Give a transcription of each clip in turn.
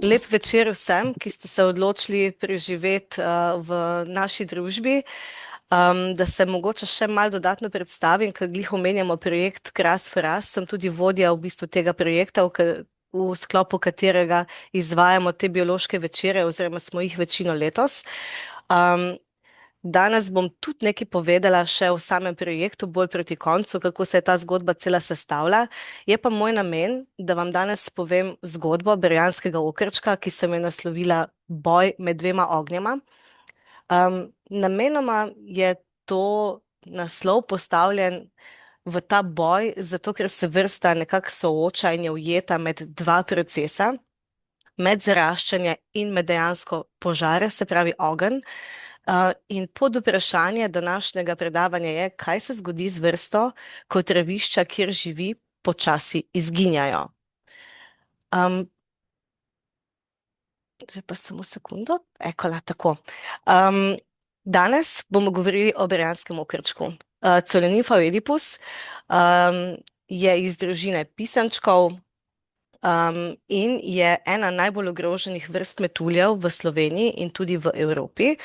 Lep večer vsem, ki ste se odločili preživeti v naši družbi. Da se mogoče še malo dodatno predstavim, ker glih omenjamo projekt Kras for Us. Sem tudi vodja v bistvu tega projekta, v sklopu katerega izvajamo te biološke večere oziroma smo jih večino letos. Um, Danes bom tudi nekaj povedala še o samem projektu, bolj proti koncu, kako se je ta zgodba cela sestavlja. Je pa moj namen, da vam danes povem zgodbo Berjanskega okrčka, ki sem jo naslovila Boj med dvema ognjema. Namenoma je to naslov postavljen v ta boj, zato ker se vrsta nekako sooča in je ujeta med dva procesa, med zaraščanje in med dejansko požare, se pravi ogenj. In pod vprašanje današnjega predavanja je, kaj se zgodi z vrsto, ko travišča, kjer živi, počasi izginjajo. Zdaj pa samo sekundo. Ekola, tako. Danes bomo govorili o Berjanskem okrčku. Colenimfa oedipus je iz družine pisančkov in je ena najbolj ogroženih vrst metuljev v Sloveniji in tudi v Evropi.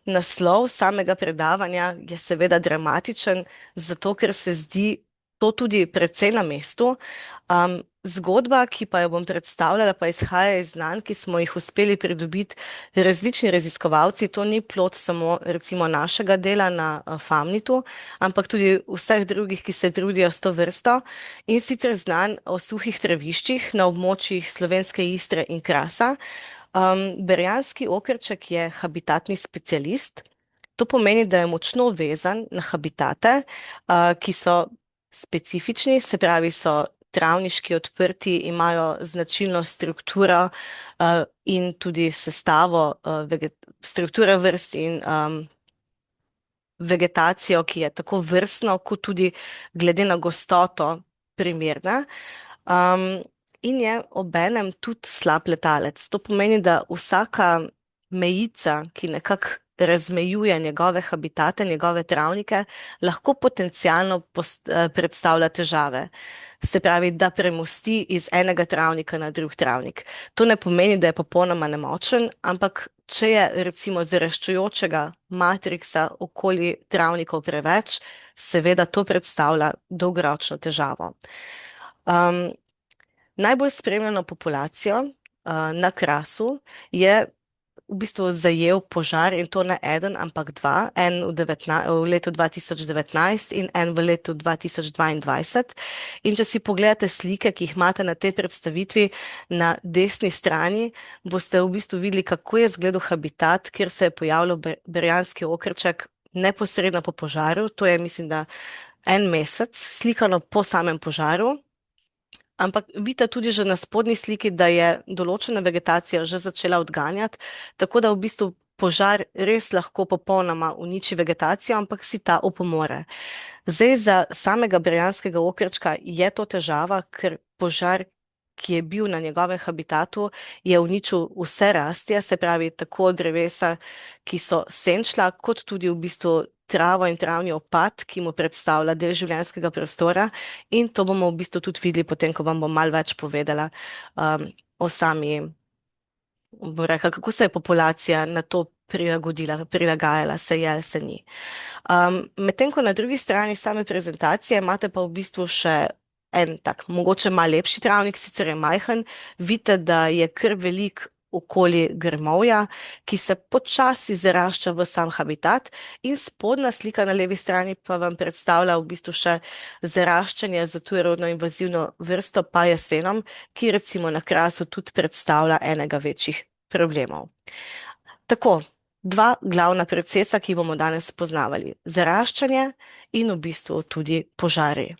Naslov samega predavanja je seveda dramatičen, zato ker se zdi to tudi precej na mestu. Zgodba, ki pa jo bom predstavljala, pa izhaja iz znanj, ki smo jih uspeli pridobiti različni raziskovalci. To ni plod samo recimo našega dela na Famnitu, ampak tudi vseh drugih, ki se trudijo s to vrsto. In sicer znanj o suhih traviščih na območjih Slovenske Istre in Krasa. Berjanski okrček je habitatni specialist. To pomeni, da je močno vezan na habitate, ki so specifični, se pravi, so travniški, odprti, imajo značilno strukturo in tudi sestavo, strukturo vrst in vegetacijo, ki je tako vrstno, kot tudi glede na gostoto primerna. In je obenem tudi slab letalec. To pomeni, da vsaka mejica, ki nekako razmejuje njegove habitate, njegove travnike, lahko potencialno predstavlja težave. Se pravi, da premosti iz enega travnika na drug travnik. To ne pomeni, da je popolnoma nemočen, ampak če je recimo zaraščujočega matriksa okoli travnikov preveč, seveda to predstavlja dolgoročno težavo. Najbolj spremljeno populacijo na Krasu je v bistvu zajel požar, in to ne eden, ampak dva, en v letu 2019 in en v letu 2022. In če si pogledate slike, ki jih imate na tej predstavitvi na desni strani, boste v bistvu videli, kako je izgledal habitat, kjer se je pojavljal Berjanski okrček neposredno po požaru. To je, mislim, da en mesec, slikano po samem požaru. Ampak vidite tudi že na spodnji sliki, da je določena vegetacija že začela odganjati, tako da v bistvu požar res lahko popolnoma uniči vegetacijo, ampak si ta opomore. Zdaj za samega Berjanskega okrčka je to težava, ker požar, ki je bil na njegovem habitatu, je uničil vse rastje, se pravi tako drevesa, ki so senčla, kot tudi v bistvu travo in travni opad, ki mu predstavlja del življenjskega prostora, in to bomo v bistvu tudi videli potem, ko vam bom malo več povedala o sami, bom rekla, kako se je populacija na to prilagajala, se je ali se ni. Medtem ko na drugi strani same prezentacije imate pa v bistvu še en tak, mogoče malo lepši travnik, sicer je majhen, vidite, da je kar velik okoli grmovja, ki se počasi zarašča v sam habitat, in spodnja slika na levi strani pa vam predstavlja v bistvu še zaraščanje za tujerodno invazivno vrsto pa jesenom, ki recimo na Krasu tudi predstavlja enega večjih problemov. Tako, dva glavna procesa, ki bomo danes poznavali. Zaraščanje in v bistvu tudi požari.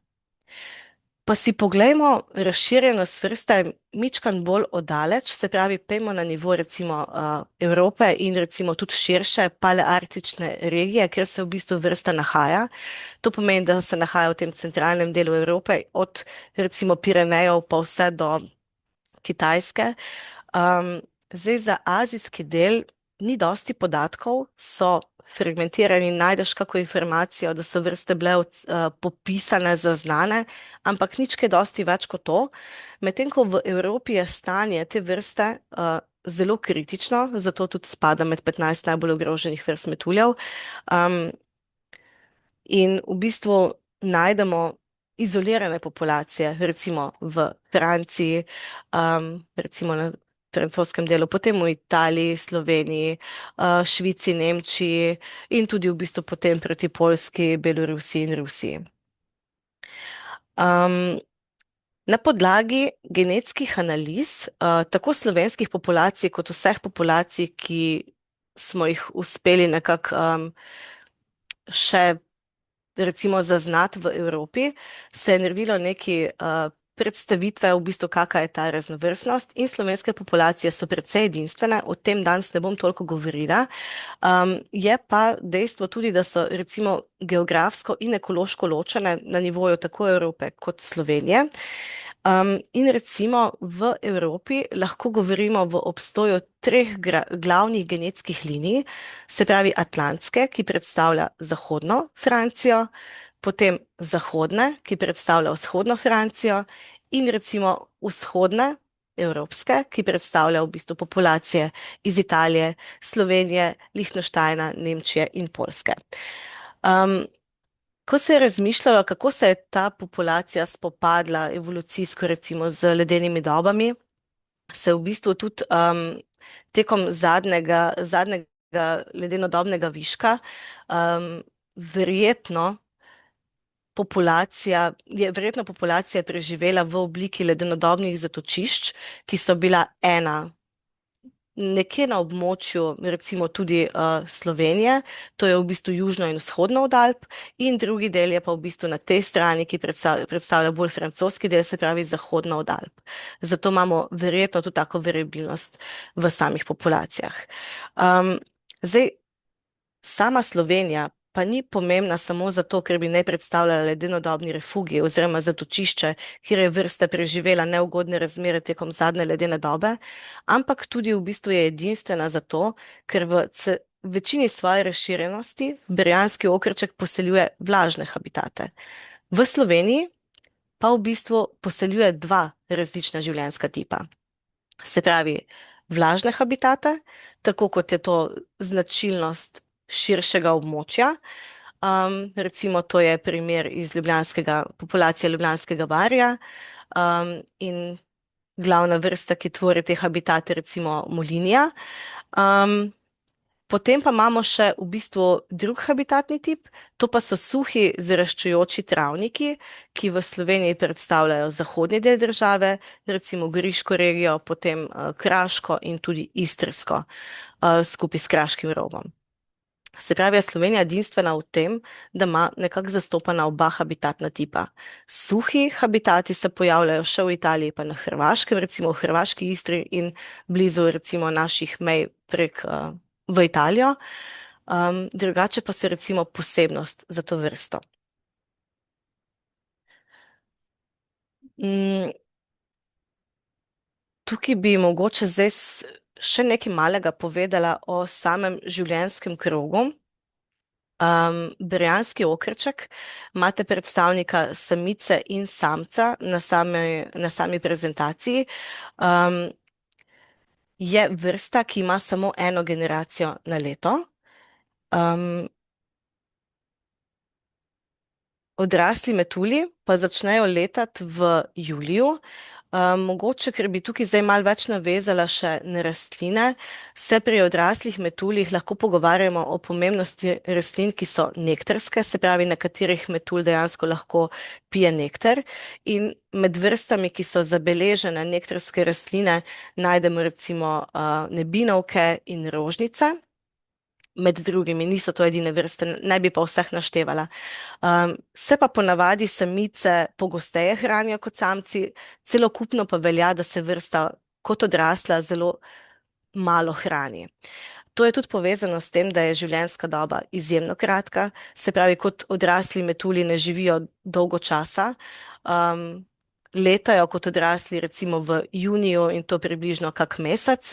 Pa si poglejmo razširjenost vrste mičkan bolj oddaleč, se pravi, pejmo na nivo recimo Evrope in recimo tudi širše palearktične regije, kjer se v bistvu vrsta nahaja. To pomeni, da se nahaja v tem centralnem delu Evrope, od recimo Pirenejev pa vse do Kitajske. Zdaj za azijski del ni dosti podatkov, so fragmentirani, najdeš kako informacijo, da so vrste bile popisane, zaznane, ampak nič kaj dosti več kot to. Medtem ko v Evropi je stanje te vrste zelo kritično, zato tudi spada med 15 najbolj ogroženih vrst metuljev. Um, in v bistvu najdemo izolirane populacije, recimo v Franciji, recimo na francoskem delu, potem v Italiji, Sloveniji, Švici, Nemčiji in tudi v bistvu potem proti Poljski, Belorusiji in Rusiji. Um, Na podlagi genetskih analiz, tako slovenskih populacij kot vseh populacij, ki smo jih uspeli nekako še recimo zaznati v Evropi, se je naredilo neki predstavitve v bistvu, kakšna je ta raznovrstnost in slovenske populacije so precej edinstvene, o tem danes ne bom toliko govorila. Je pa dejstvo tudi, da so recimo geografsko in ekološko ločene na nivoju tako Evrope kot Slovenije. In recimo v Evropi lahko govorimo v obstoju treh glavnih genetskih linij, se pravi atlantske, ki predstavlja zahodno Francijo, potem zahodne, ki predstavlja vzhodno Francijo in recimo vzhodne evropske, ki predstavlja v bistvu populacije iz Italije, Slovenije, Lihtenštajna, Nemčije in Poljske. Ko se je razmišljalo, kako se je ta populacija spopadla evolucijsko recimo z ledenimi dobami, se je v bistvu tudi tekom zadnjega ledenodobnega viška verjetno populacija preživela v obliki ledenodobnih zatočišč, ki so bila ena nekje na območju recimo tudi Slovenije, to je v bistvu južno in vzhodno od Alp, in drugi del je pa v bistvu na tej strani, ki predstavlja bolj francoski del, se pravi zahodno od Alp. Zato imamo verjetno tudi tako variabilnost v samih populacijah. Zdaj, sama Slovenija pa ni pomembna samo zato, ker bi ne predstavljala ledenodobni refugi oziroma zatočišče, kjer je vrsta preživela neugodne razmere tekom zadnje ledene dobe, ampak tudi v bistvu je edinstvena zato, ker v večini svoje razširjenosti Berjanski okrček poseljuje vlažne habitate. V Sloveniji pa v bistvu poseljuje dva različna življenjska tipa. Se pravi, vlažne habitate, tako kot je to značilnost širšega območja. Recimo to je primer iz populacije ljubljanskega barja in glavna vrsta, ki tvori te habitate, recimo molinija. Potem pa imamo še v bistvu drug habitatni tip, to pa so suhi zaraščujoči travniki, ki v Sloveniji predstavljajo zahodni del države, recimo Goriško regijo, potem Kraško in tudi Istrsko, skupaj s Kraškim robom. Se pravi, je Slovenija edinstvena v tem, da ima nekako zastopana oba habitatna tipa. Suhi habitati se pojavljajo še v Italiji pa na Hrvaškem, recimo v Hrvaški Istri in blizu recimo naših mej prek v Italijo. Drugače pa se recimo posebnost za to vrsto. Tukaj bi mogoče zdaj še nekaj malega povedala o samem življenjskem krogu. Berjanski okrček, imate predstavnika samice in samca na sami prezentaciji. Je vrsta, ki ima samo eno generacijo na leto. Odrasli metulji pa začnejo letati v juliju. Mogoče, ker bi tukaj zdaj malo več navezala še na rastline, se pri odraslih metuljih lahko pogovarjamo o pomembnosti rastlin, ki so nektarske, se pravi, na katerih metulj dejansko lahko pije nektar. In med vrstami, ki so zabeležene nektarske rastline, najdemo recimo nebinovke in rožnice. Med drugimi, niso to edine vrste, ne bi pa vseh naštevala. Se pa ponavadi samice pogosteje hranijo kot samci, celokupno pa velja, da se vrsta kot odrasla zelo malo hrani. To je tudi povezano s tem, da je življenjska doba izjemno kratka, se pravi, kot odrasli metulji ne živijo dolgo časa. Letajo kot odrasli recimo v juniju in to približno kak mesec,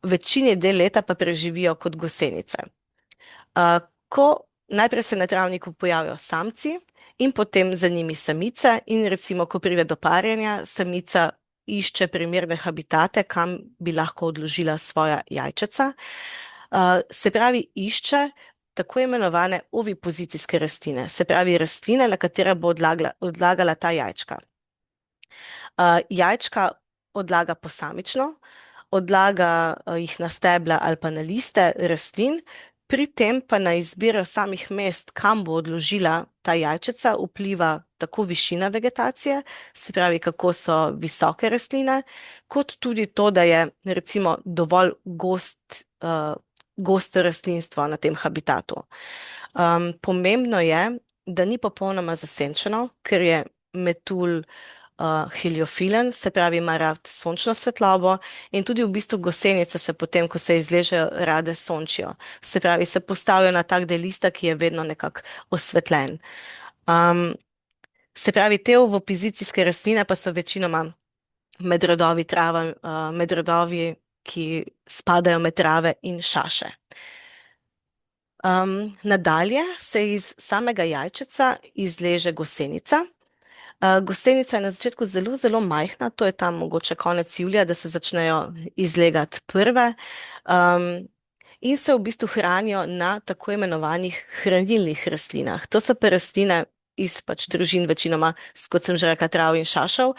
večini del leta pa preživijo kot gosenice. Najprej se na travniku pojavijo samci in potem za njimi samice in recimo, ko pride do parjenja, samica išče primerne habitate, kam bi lahko odložila svoja jajčeca. Se pravi, išče tako imenovane ovipozicijske rastline, se pravi rastline, na katere bo odlagala ta jajčka. Jajčka odlaga posamično, odlaga jih na stebla ali pa na liste rastlin, pri tem pa na izbiro samih mest, kam bo odložila ta jajčeca, vpliva tako višina vegetacije, se pravi, kako so visoke rastline, kot tudi to, da je recimo dovolj gosto rastlinstvo na tem habitatu. Pomembno je, da ni popolnoma zasenčeno, ker je metul heliofilen, se pravi, ima rad sončno svetlobo in tudi v bistvu gosenice se potem, ko se izležejo, rade sončijo. Se pravi, se postavijo na tak del lista, ki je vedno nekako osvetljen. Se pravi, te ovopozicijske rastline pa so večinoma med rodovi, ki spadajo med trave in šaše. Nadalje se iz samega jajčeca izleže gosenica. Gosenica je na začetku zelo, zelo majhna, to je tam mogoče konec julija, da se začnejo izlegati prve, in se v bistvu hranijo na tako imenovanih hranilnih rastlinah. To so pa rastline iz pač družin večinoma, kot sem že rekla, trav in šašev.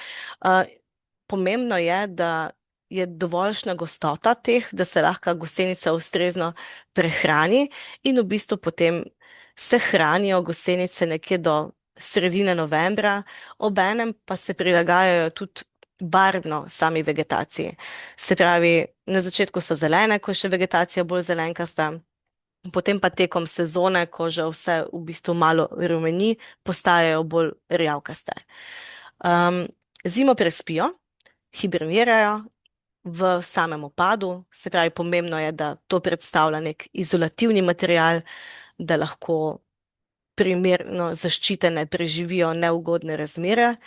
Pomembno je, da je dovoljšna gostota teh, da se lahko gosenica ustrezno prehrani in v bistvu potem se hranijo gosenice nekje do sredine novembra, obenem pa se prilagajajo tudi barvno sami vegetaciji. Se pravi, na začetku so zelene, ko je še vegetacija bolj zelenkasta, potem pa tekom sezone, ko že vse v bistvu malo rumeni, postajajo bolj rjavkaste. Zimo prespijo, hibernirajo v samem opadu, se pravi, pomembno je, da to predstavlja nek izolativni material, da lahko primerno zaščitene preživijo neugodne razmere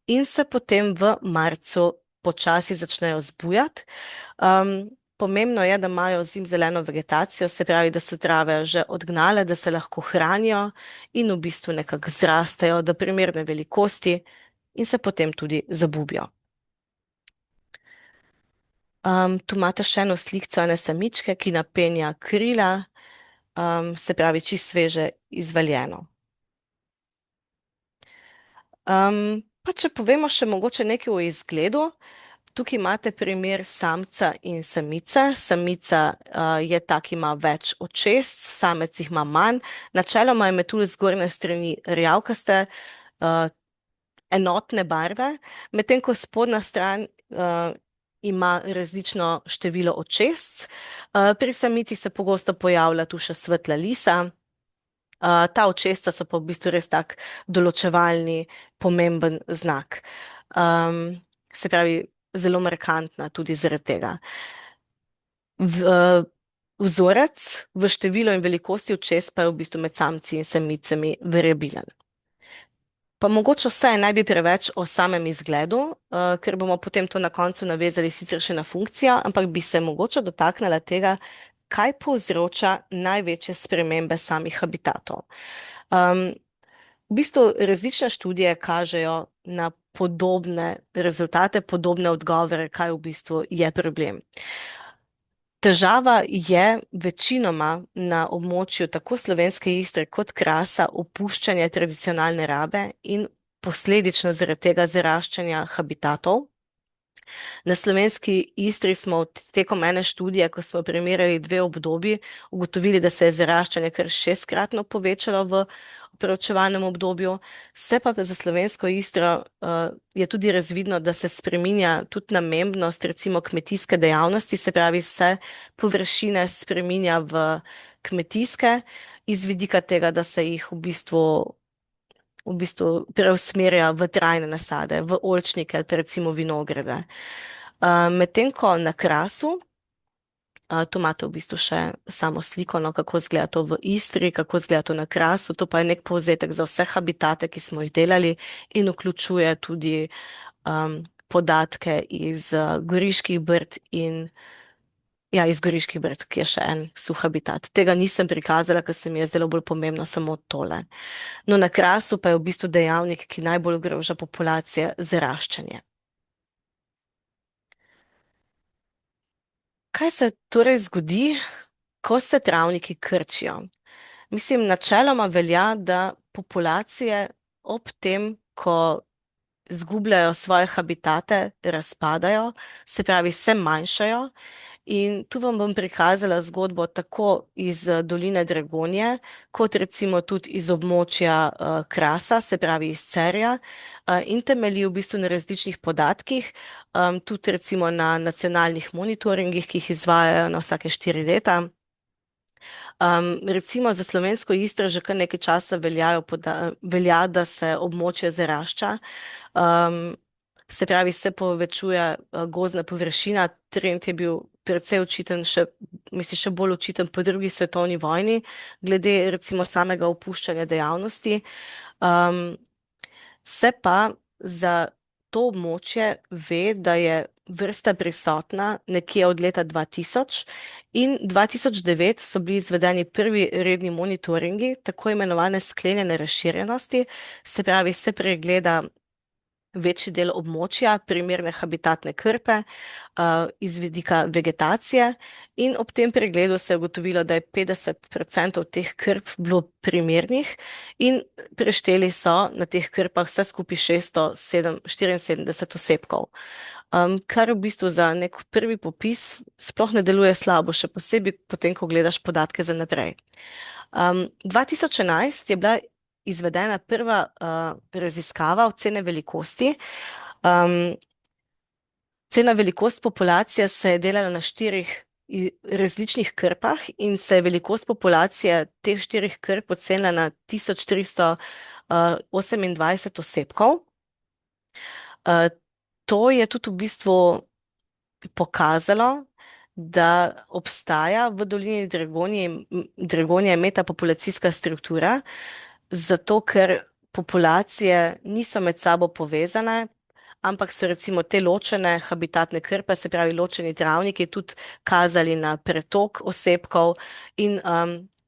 in se potem v marcu počasi začnejo zbujati. Pomembno je, da imajo zimzeleno vegetacijo, se pravi, da so trave že odgnale, da se lahko hranijo in v bistvu nekako zrastejo do primerne velikosti in se potem tudi zabubijo. Tu imate še eno slikco ene samičke, ki napenja krila, se pravi, čisto sveže izvaljeno. Pa če povemo še mogoče nekaj o izgledu, tukaj imate primer samca in samice. Samica je ta, ki ima več očesc, samec jih ima manj. Načeloma je metulj zgornje strani rjavkaste, enotne barve, medtem ko spodnja stran ima različno število očesc. Pri samici se pogosto pojavlja tu še svetla lisa. Ta očesca so pa v bistvu res tak določevalni, pomemben znak. Se pravi, zelo markantna tudi zaradi tega. Vzorec v številu in velikosti očesc pa je v bistvu med samci in samicami variabilen. Pa mogoče vse ne bi preveč o samem izgledu, ker bomo potem to na koncu navezali sicer še na funkcijo, ampak bi se mogoče dotaknila tega, kaj povzroča največje spremembe samih habitatov. V bistvu različne študije kažejo na podobne rezultate, podobne odgovore, kaj v bistvu je problem. Težava je večinoma na območju tako Slovenske Istre kot Krasa opuščanje tradicionalne rabe in posledično zaradi tega zaraščanja habitatov. Na Slovenski Istri smo tekom ene študije, ko smo primerjali dve obdobji, ugotovili, da se je zaraščanje kar 6-kratno povečalo v preučevanem obdobju. Se pa za Slovensko Istro je tudi razvidno, da se spreminja tudi namembnost recimo kmetijske dejavnosti, se pravi, se površine spreminja v kmetijske iz vidika tega, da se jih v bistvu preusmerja v trajne nasade, v oljčnike ali pa recimo vinograde. Medtem ko na Krasu, tu imate v bistvu še samo sliko, kako izgleda to v Istri, kako izgleda to na Krasu, to pa je nek povzetek za vse habitate, ki smo jih delali in vključuje tudi podatke iz Goriških brd in Ja, iz Goriških brd, ki je še en suh habitat. Tega nisem prikazala, ker se mi je zdelo bolj pomembno samo tole. No, na Krasu pa je v bistvu dejavnik, ki najbolj ogroža populacije, zaraščanje. Kaj se torej zgodi, ko se travniki krčijo? Mislim, načeloma velja, da populacije ob tem, ko zgubljajo svoje habitate, razpadajo, se pravi, se manjšajo. In tu vam bom prikazala zgodbo tako iz doline Dragonje, kot recimo tudi iz območja Krasa, se pravi iz Cerja, in temelji v bistvu na različnih podatkih, tudi recimo na nacionalnih monitoringih, ki jih izvajajo na vsake 4 leta. Recimo za Slovensko Istro že kar nekaj časa velja, da se območje zarašča. Se pravi, se povečuje gozdna površina. Trend je bil precej očiten, še bolj očiten po drugi svetovni vojni, glede recimo samega opuščanja dejavnosti. Se pa za to območje ve, da je vrsta prisotna nekje od leta 2000 in 2009 so bili izvedeni prvi redni monitoringi, tako imenovane sklenjene razširjenosti, se pravi, se pregleda večji del območja, primerne habitatne krpe, iz vidika vegetacije, in ob tem pregledu se je ugotovilo, da je 50% teh krp bilo primernih in prešteli so na teh krpah vse skupaj 674 osebkov. Kar v bistvu za nek prvi popis sploh ne deluje slabo, še posebej potem, ko gledaš podatke za naprej. 2011 je bila izvedena prva raziskava ocene velikosti. Cena velikost populacije se je delala na 4 različnih krpah in se je velikost populacije teh 4 krp ocenila na 1328 osebkov. To je tudi v bistvu pokazalo, da obstaja v dolini Dragonje metapopulacijska struktura, zato ker populacije niso med sabo povezane, ampak so recimo te ločene habitatne krpe, se pravi ločeni travniki, tudi kazali na pretok osebkov in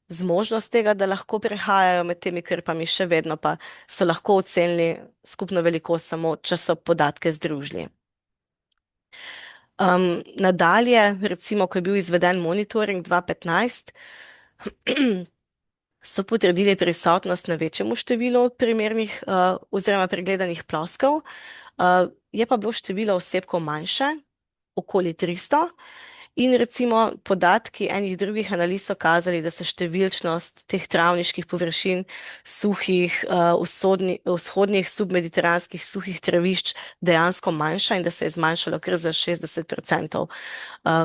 zmožnost tega, da lahko prehajajo med temi krpami, še vedno pa so lahko ocenili skupno velikost samo, če so podatke združili. Nadalje, recimo, ko je bil izveden monitoring 2015, so potrdili prisotnost na večjemu številu primernih oziroma pregledanih ploskev, je pa bilo število osebkov manjše, okoli 300, in recimo podatki enih drugih analiz so kazali, da se številčnost teh travniških površin, suhih, vzhodnih submediteranskih suhih travišč dejansko manjša in da se je zmanjšalo kar za 60%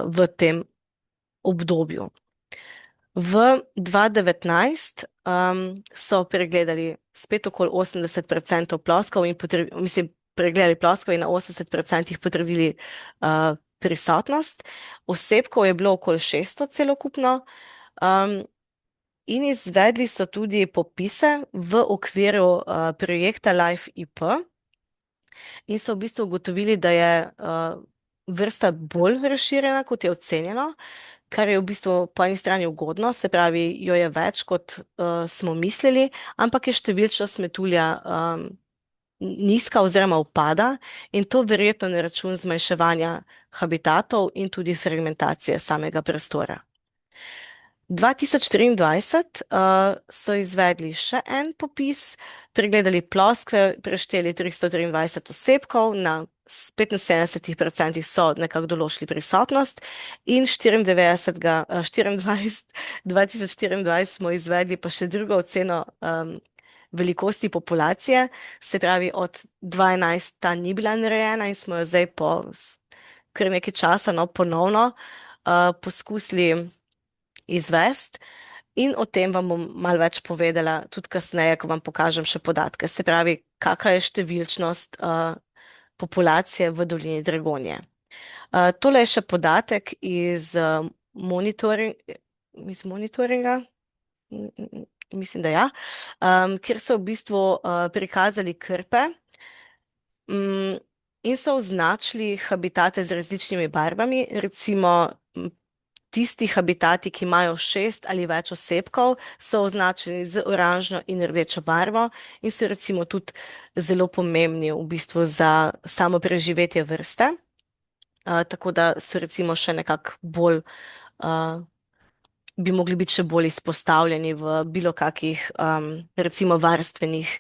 v tem obdobju. V 2019 so pregledali spet okoli 80% ploskov in pregledali ploskov in na 80% potrdili prisotnost. Osebkov je bilo okoli 600 celokupno, in izvedli so tudi popise v okviru projekta Life IP in so v bistvu ugotovili, da je vrsta bolj razširjena, kot je ocenjeno, kar je v bistvu po eni strani ugodno, se pravi, jo je več, kot smo mislili, ampak je številčnost metulja nizka oziroma upada, in to verjetno na račun zmanjševanja habitatov in tudi fragmentacije samega prostora. 2023 so izvedli še en popis, pregledali ploskve, prešteli 323 osebkov, na 75% so nekako določili prisotnost in 2024 smo izvedli pa še drugo oceno velikosti populacije, se pravi od 2011 ta ni bila narejena in smo jo zdaj po kar nekaj časa ponovno poskusili izvesti, in o tem vam bom malo več povedala tudi kasneje, ko vam pokažem še podatke. Se pravi, kakšna je številčnost populacije v dolini Dragonje. Tole je še podatek iz monitoringa, mislim, da ja, kjer so v bistvu prikazali krpe in so označili habitate z različnimi barvami. Recimo tisti habitati, ki imajo 6 ali več osebkov, so označeni z oranžno in rdečo barvo in so recimo tudi zelo pomembni v bistvu za samo preživetje vrste. Tako da so recimo še nekako bolj, uh, bi mogli biti še bolj izpostavljeni v bilo kakih, recimo varstvenih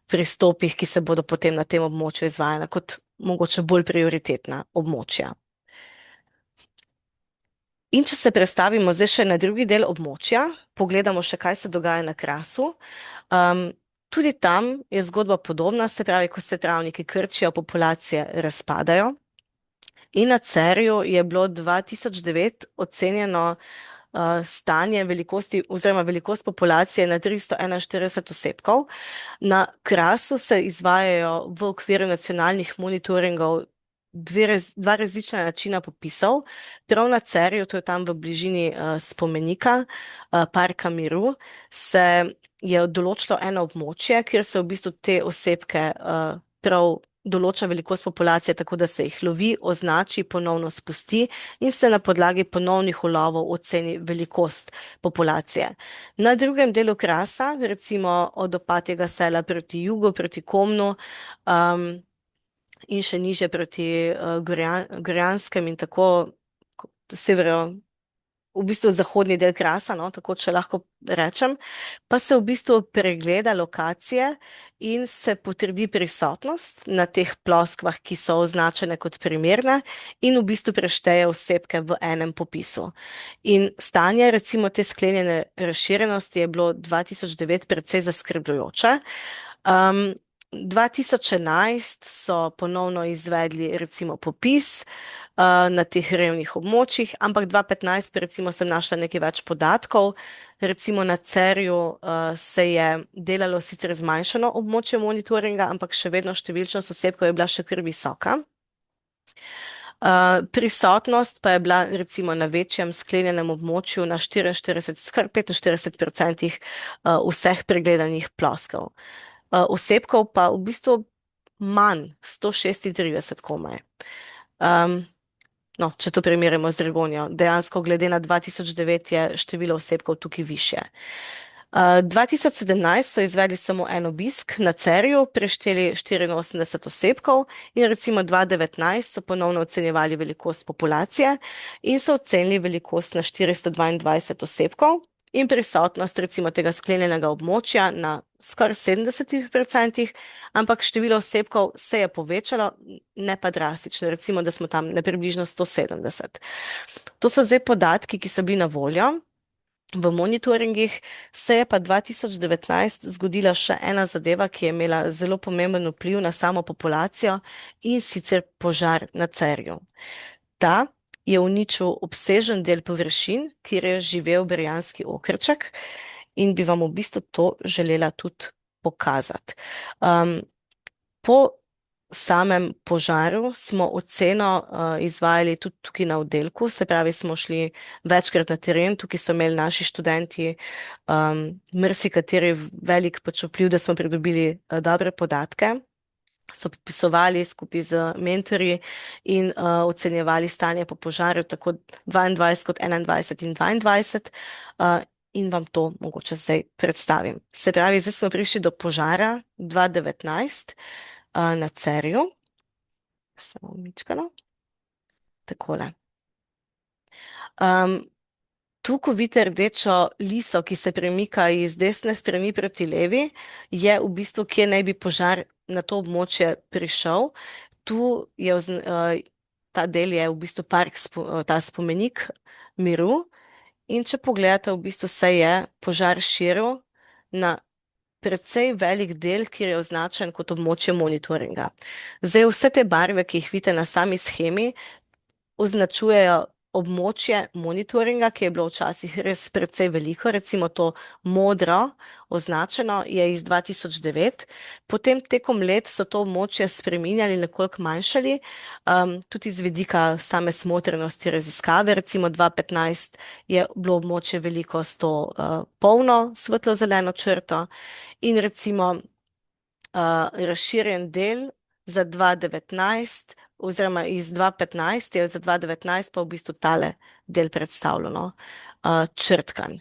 pristopih, ki se bodo potem na tem območju izvajala kot mogoče bolj prioritetna območja. In če se prestavimo zdaj še na drugi del območja, pogledamo še, kaj se dogaja na Krasu. Tudi tam je zgodba podobna, se pravi, ko se travniki krčijo, populacije razpadajo. In na Cerju je bilo 2009 ocenjeno stanje velikosti oziroma velikost populacije na 341 osebkov. Na Krasu se izvajajo v okviru nacionalnih monitoringov dva različna načina popisov. Prav na Cerju, to je tam v bližini spomenika, Parka miru, se je določilo eno območje, kjer se v bistvu te osebke prav določa velikost populacije, tako da se jih lovi, označi, ponovno spusti in se na podlagi ponovnih ulovov oceni velikost populacije. Na drugem delu Krasa, recimo od Opatjega sela proti jugu, proti Komnu, in še nižje proti Gorjanskem in tako severo, v bistvu zahodni del Krasa, no, tako če lahko rečem, pa se v bistvu pregleda lokacije in se potrdi prisotnost na teh ploskvah, ki so označene kot primerne in v bistvu prešteje osebke v enem popisu. In stanje recimo te sklenjene razširjenosti je bilo 2009 precej zaskrbljujoče. 2011 so ponovno izvedli recimo popis na teh revnih območjih, ampak 2015 recimo sem našla nekaj več podatkov. Recimo na Cerju se je delalo sicer zmanjšano območje monitoringa, ampak še vedno številčnost osebkov je bila še kar visoka. Prisotnost pa je bila recimo na večjem sklenjenem območju na 44, skoraj 45% vseh pregledanih ploskev. Osebkov pa v bistvu manj, 136 komaj. No, če to primerjamo z Dragonjo, dejansko glede na 2009 je število osebkov tukaj više. 2017 so izvedli samo en obisk na Cerju, prešteli 84 osebkov in recimo 2019 so ponovno ocenjevali velikost populacije in so ocenili velikost na 422 osebkov in prisotnost recimo tega sklenjenega območja na skoraj 70%, ampak število osebkov se je povečalo, ne pa drastično, recimo, da smo tam na približno 170. To so zdaj podatki, ki so bili na voljo v monitoringih, se je pa 2019 zgodila še ena zadeva, ki je imela zelo pomemben vpliv na samo populacijo in sicer požar na Cerju. Ta je uničil obsežen del površin, kjer je živel Berjanski okrček in bi vam v bistvu to želela tudi pokazati. Po samem požaru smo oceno izvajali tudi tukaj na oddelku, se pravi, smo šli večkrat na teren, tukaj so imeli naši študenti marsikateri velik pač vpliv, da smo pridobili dobre podatke. So popisovali skupaj z mentorji in ocenjevali stanje po požarju, tako 22 kot 21 in 22, in vam to mogoče zdaj predstavim. Se pravi, zdaj smo prišli do požara 2019 na Cerju. Samo mičkano. Takole. Tu, ko vidite rdečo liso, ki se premika iz desne strani proti levi, je v bistvu, kje naj bi požar na to območje prišel. Tu je ta del je v bistvu park, ta spomenik miru. In če pogledate, v bistvu se je požar širil na precej velik del, kjer je označen kot območje monitoringa. Zdaj vse te barve, ki jih vidite na sami shemi, označujejo območje monitoringa, ki je bilo včasih res precej veliko, recimo to modro označeno je iz 2009. Potem tekom let so to območje spreminjali, nekoliko manjšali, tudi z vidika same smotrnosti raziskave, recimo 2015 je bilo območje veliko s to polno svetlo-zeleno črto in recimo razširjen del za 2019, oziroma iz 2015 je za 2019 pa v bistvu tale del predstavljeno, črtkan.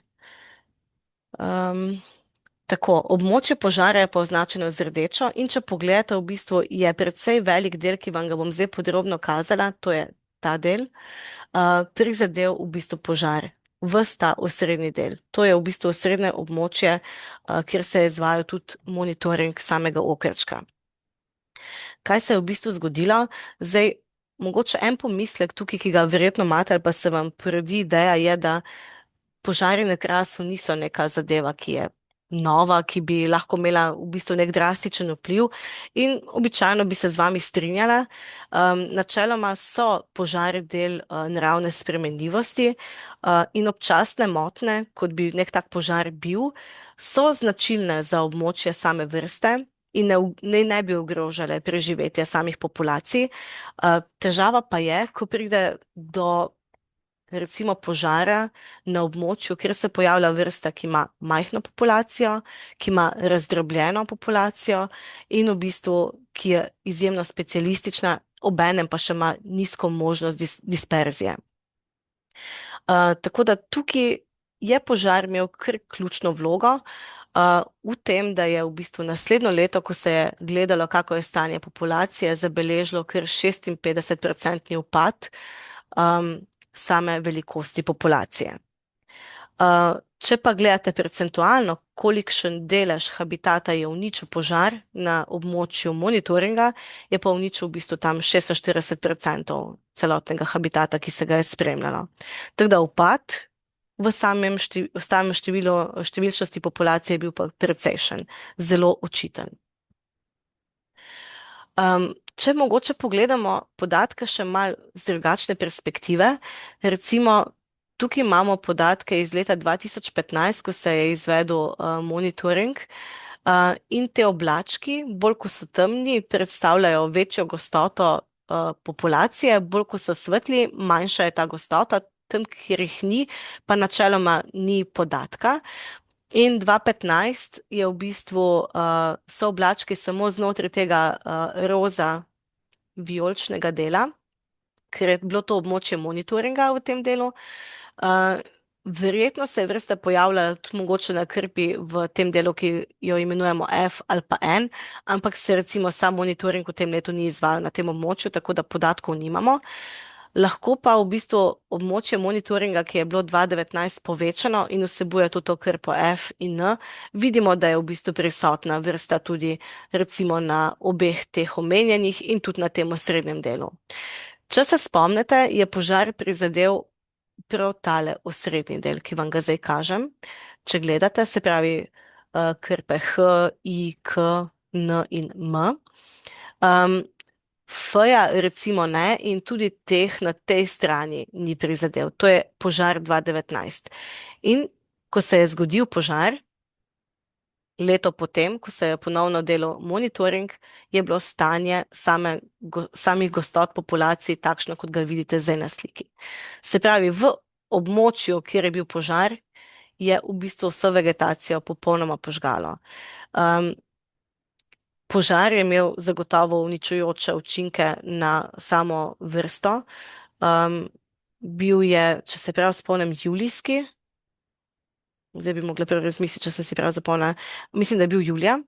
Tako, območje požara je pa označeno z rdečo in če pogledate, v bistvu je precej velik del, ki vam ga bom zdaj podrobno kazala, to je ta del, prizadel v bistvu požar. Ves ta osrednji del. To je v bistvu osrednje območje, kjer se je izvajal tudi monitoring samega okrčka. Kaj se je v bistvu zgodilo? Zdaj, mogoče en pomislek tukaj, ki ga verjetno imate, ali pa se vam porodi ideja, je, da požari na Krasu niso neka zadeva, ki je nova, ki bi lahko imela v bistvu nek drastičen vpliv in običajno bi se z vami strinjala. Načeloma so požari del naravne spremenljivosti in občasne motnje, kot bi nek tak požar bil, so značilne za območje same vrste in ne bi ogrožale preživetje samih populacij. Težava pa je, ko pride do recimo požara na območju, kjer se pojavlja vrsta, ki ima majhno populacijo, ki ima razdrobljeno populacijo in v bistvu, ki je izjemno specialistična, obenem pa še ima nizko možnost disperzije. Tako da tukaj je požar imel kar ključno vlogo v tem, da je v bistvu naslednjo leto, ko se je gledalo, kako je stanje populacije, zabeležilo kar 56% upad same velikosti populacije. Če pa gledate percentualno, kolikšen delež habitata je uničil požar na območju monitoringa, je pa uničil v bistvu tam 46% celotnega habitata, ki se ga je spremljalo. Tako da upad v samem številčnosti populacije je bil pa precejšen, zelo očiten. Če mogoče pogledamo podatke še malo z drugačne perspektive, recimo tukaj imamo podatke iz leta 2015, ko se je izvedel monitoring in te oblački, bolj ko so temni, predstavljajo večjo gostoto populacije, bolj ko so svetli, manjša je ta gostota, tam, kjer jih ni, pa načeloma ni podatka. In 2015 je v bistvu, so oblački samo znotraj tega roza vijoličnega dela, ker je bilo to območje monitoringa v tem delu. Verjetno se je vrsta pojavljala tudi mogoče na krpi v tem delu, ki jo imenujemo F ali pa N, ampak se recimo sam monitoring v tem letu ni izvajal na tem območju, tako da podatkov nimamo. Lahko pa v bistvu območje monitoringa, ki je bilo 2019 povečano in vsebuje tudi to krpo F in N, vidimo, da je v bistvu prisotna vrsta tudi recimo na obeh teh omenjenih in tudi na tem osrednjem delu. Če se spomnite, je požar prizadel prav tale osrednji del, ki vam ga zdaj kažem. Če gledate, se pravi krpe H, I, K, N in M. F-ja recimo ne in tudi teh na tej strani ni prizadel. To je požar 2019. In ko se je zgodil požar, leto potem, ko se je ponovno delal monitoring, je bilo stanje samih gostot populacij takšno, kot ga vidite zdaj na sliki. Se pravi, v območju, kjer je bil požar, je v bistvu vso vegetacijo popolnoma požgalo. Požar je imel zagotovo uničujoče učinke na samo vrsto. Bil je, če se prav spomnim, julijski. Zdaj bi mogla prav razmisliti, če sem si prav zapomnila. Mislim, da je bil julija.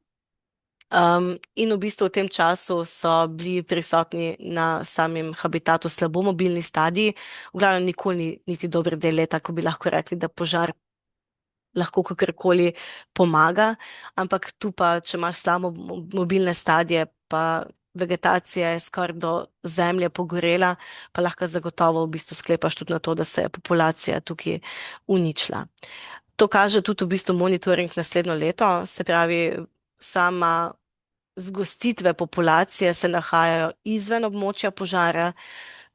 In v bistvu v tem času so bili prisotni na samem habitatu slabo mobilni stadiji. V glavnem nikoli niti dober del leta, ko bi lahko rekli, da požar lahko kakorkoli pomaga, ampak tu pa, če imaš slabo mobilne stadije, pa vegetacija je skoraj do zemlje pogorela, pa lahko zagotovo v bistvu sklepaš tudi na to, da se je populacija tukaj uničila. To kaže tudi v bistvu monitoring naslednjo leto, se pravi, sama zgostitve populacije se nahajajo izven območja požara,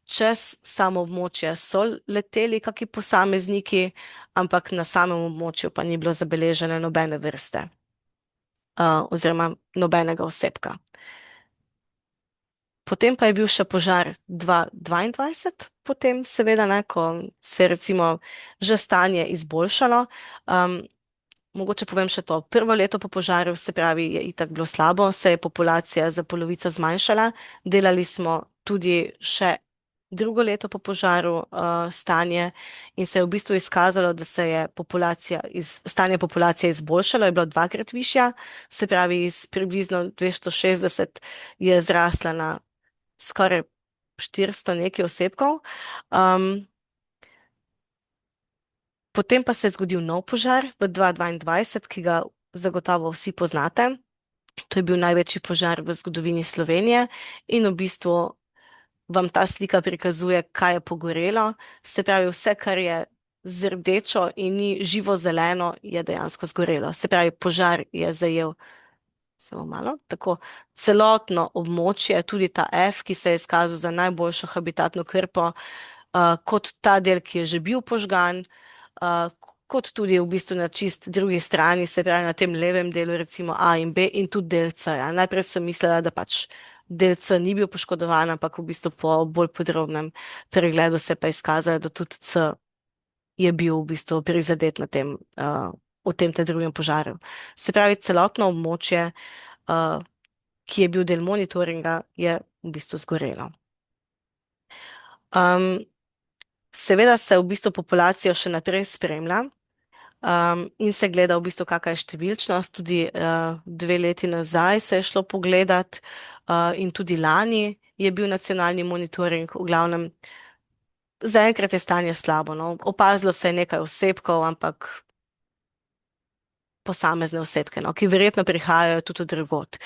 čez samo območje so leteli kaki posamezniki, ampak na samem območju pa ni bilo zabeležene nobene vrste oziroma nobenega osebka. Potem pa je bil še požar 2022, potem seveda, ko se je recimo že stanje izboljšalo mogoče povem še to. Prvo leto po požaru, se pravi, je itak bilo slabo, se je populacija za polovico zmanjšala. Delali smo tudi še drugo leto po požaru stanje in se je v bistvu izkazalo, da se je stanje populacije izboljšalo, je bilo dvakrat višja, se pravi, iz približno 260 je zrasla na skoraj 400 nekaj osebkov. Um, Potem pa se je zgodil nov požar v 2022, ki ga zagotovo vsi poznate. To je bil največji požar v zgodovini Slovenije in v bistvu vam ta slika prikazuje, kaj je pogorelo. Se pravi, vse, kar je z rdečo in ni živo zeleno, je dejansko zgorelo. Se pravi, požar je zajel samo malo, tako celotno območje, tudi ta F, ki se je izkazal za najboljšo habitatno krpo, kot ta del, ki je že bil požgan, kot tudi v bistvu na čist drugi strani, se pravi na tem levem delu, recimo A in B in tudi del C. Ja. Najprej sem mislila, da pač del C ni bil poškodovan, ampak v bistvu po bolj podrobnem pregledu se pa je izkazalo, da tudi C je bil v bistvu prizadet na tem, v tem te drugem požaru. Se pravi, celotno območje, ki je bil del monitoringa, je v bistvu zgorelo. Seveda se v bistvu populacijo še naprej spremlja in se gleda v bistvu, kakšna je številčnost. Tudi 2 leti nazaj se je šlo pogledat in tudi lani je bil nacionalni monitoring. V glavnem, zaenkrat je stanje slabo. No. Opazilo se je nekaj osebkov, ampak posamezne osebke, no, ki verjetno prihajajo tudi od drugod.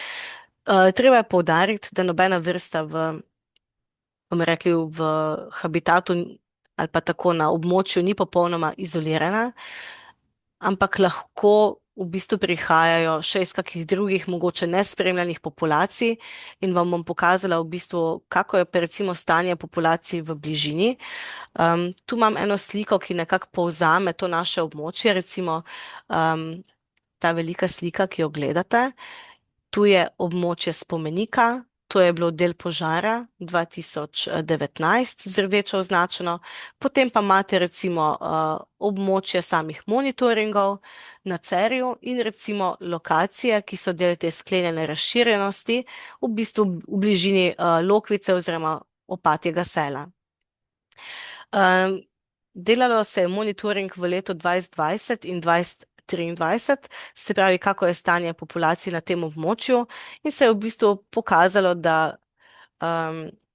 Treba je poudariti, da nobena vrsta bomo rekli, v habitatu ali pa tako na območju ni popolnoma izolirana, ampak lahko v bistvu prihajajo še iz kakih drugih, mogoče nespremljanih populacij in vam bom pokazala v bistvu, kako je pa recimo stanje populacij v bližini. Tu imam eno sliko, ki nekako povzame to naše območje, recimo ta velika slika, ki jo gledate. Tu je območje spomenika, to je bilo del požara 2019 z rdečo označeno, potem pa imate recimo območje samih monitoringov na Cerju in recimo lokacije, ki so del te sklenjene razširjenosti, v bistvu v bližini Lokvice oziroma Opatjega sela. Delalo se je monitoring v letu 2020 in 2023, se pravi, kako je stanje populacije na tem območju in se je v bistvu pokazalo, da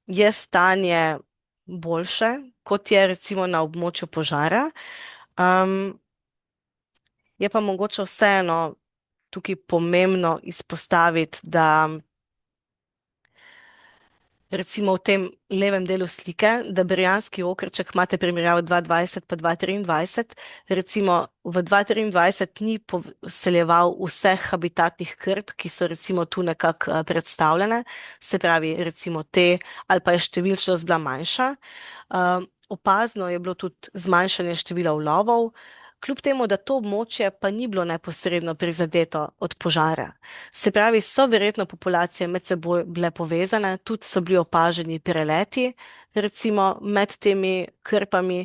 je stanje boljše, kot je recimo na območju požara. Je pa mogoče vseeno tukaj pomembno izpostaviti, da recimo v tem levem delu slike, da Brijanski okrček imate primerjavo 2020 pa 2023, recimo v 2023 ni poseljeval vseh habitatnih krp, ki so recimo tu nekako predstavljene, se pravi recimo te, ali pa je številčnost bila manjša. Opazno je bilo tudi zmanjšanje števila ulovov, kljub temu, da to območje pa ni bilo neposredno prizadeto od požara. Se pravi, so verjetno populacije med seboj bile povezane, tudi so bili opaženi preleti, recimo med temi krpami.